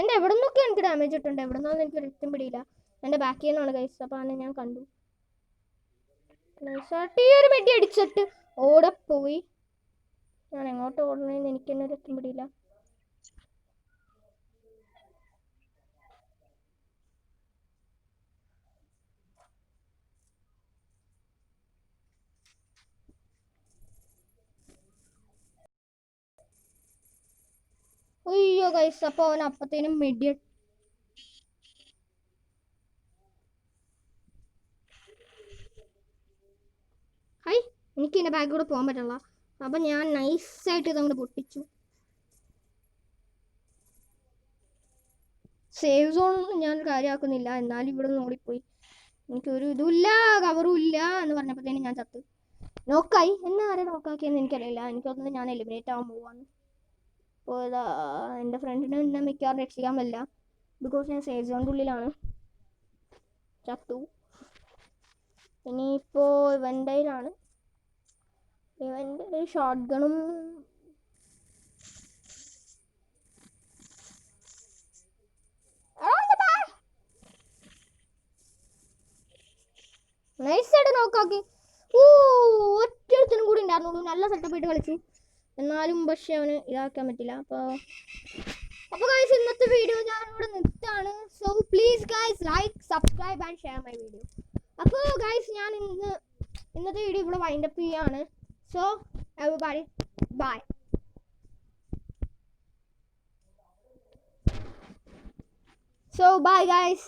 എൻ്റെ എവിടെ നിന്നൊക്കെ എനിക്ക് ഡാമേജ് ഇട്ടുണ്ട്, എവിടെ നിന്നാന്ന് എനിക്ക് ഒരിടത്തും പിടിയില്ല. എൻ്റെ ബാക്കിൽ നിന്നാണ് ഗൈസ്. അപ്പോൾ അവനെ ഞാൻ കണ്ടു. ഈ ഒരു മെഡി അടിച്ചിട്ട് ഓടെ പോയി. ഞാൻ എങ്ങോട്ട് ഓടണമെന്ന് എനിക്ക് തന്നെ ഒരിടത്തും പിടിയില്ല. സോ ഗൈസ് അപ്പോൾ അവൻ അപ്പത്തേനും മെഡിയ ഹൈ എനിക്ക് എൻ്റെ ബാഗ് കൂടെ പോകാൻ പറ്റില്ല. അപ്പം ഞാൻ നൈസായിട്ട് ഇതങ്ങോട്ട് പൊട്ടിച്ചു. സേവ് സോൺ ഞാൻ കാര്യമാക്കുന്നില്ല, എന്നാലും ഇവിടെ നിന്ന് ഓടിപ്പോയി. എനിക്കൊരു ഇതുമില്ല, കവറും ഇല്ല എന്ന് പറഞ്ഞപ്പോഴത്തേനും ഞാൻ ചത്ത്. നോക്കായി എന്നെ ആരെ നോക്കാക്കിയെന്ന് എനിക്കറിയില്ല. എനിക്കൊന്നും ഞാൻ എലിമിനേറ്റ് ആവാൻ പോവാന്ന്. അപ്പോൾ ഇതാ എൻ്റെ ഫ്രണ്ടിനെ എന്നെ മിക്കവാറും രക്ഷിക്കാൻ പറ്റില്ല, ബിക്കോസ് ഞാൻ സേവ് സോണിൻ്റെ ഉള്ളിലാണ്. ചത്തു. ഇനിയിപ്പോൾ ഇവൻ്റെ കയ്യിലാണ്. ഇവൻ്റെ ഷോട്ട് ഗണും നൈസായിട്ട് നോക്കാക്കി. ഒറ്റത്തിനും കൂടി ഉണ്ടായിരുന്നുള്ളൂ. നല്ല സെറ്റപ്പ് ആയിട്ട് കളിച്ചു, എന്നാലും പക്ഷെ അവന് ഇതാക്കാൻ പറ്റില്ല. അപ്പോൾ ഗൈസ് ഇന്നത്തെ വീഡിയോ ഞാൻ ഇവിടെ നിർത്തുകയാണ്. So please guys like subscribe and share my video. അപ്പോൾ ഗൈസ് ഞാൻ ഇന്നത്തെ വീഡിയോ ഇവിടെ വൈൻഡപ്പ് ചെയ്യുകയാണ്. So everybody bye. So bye guys.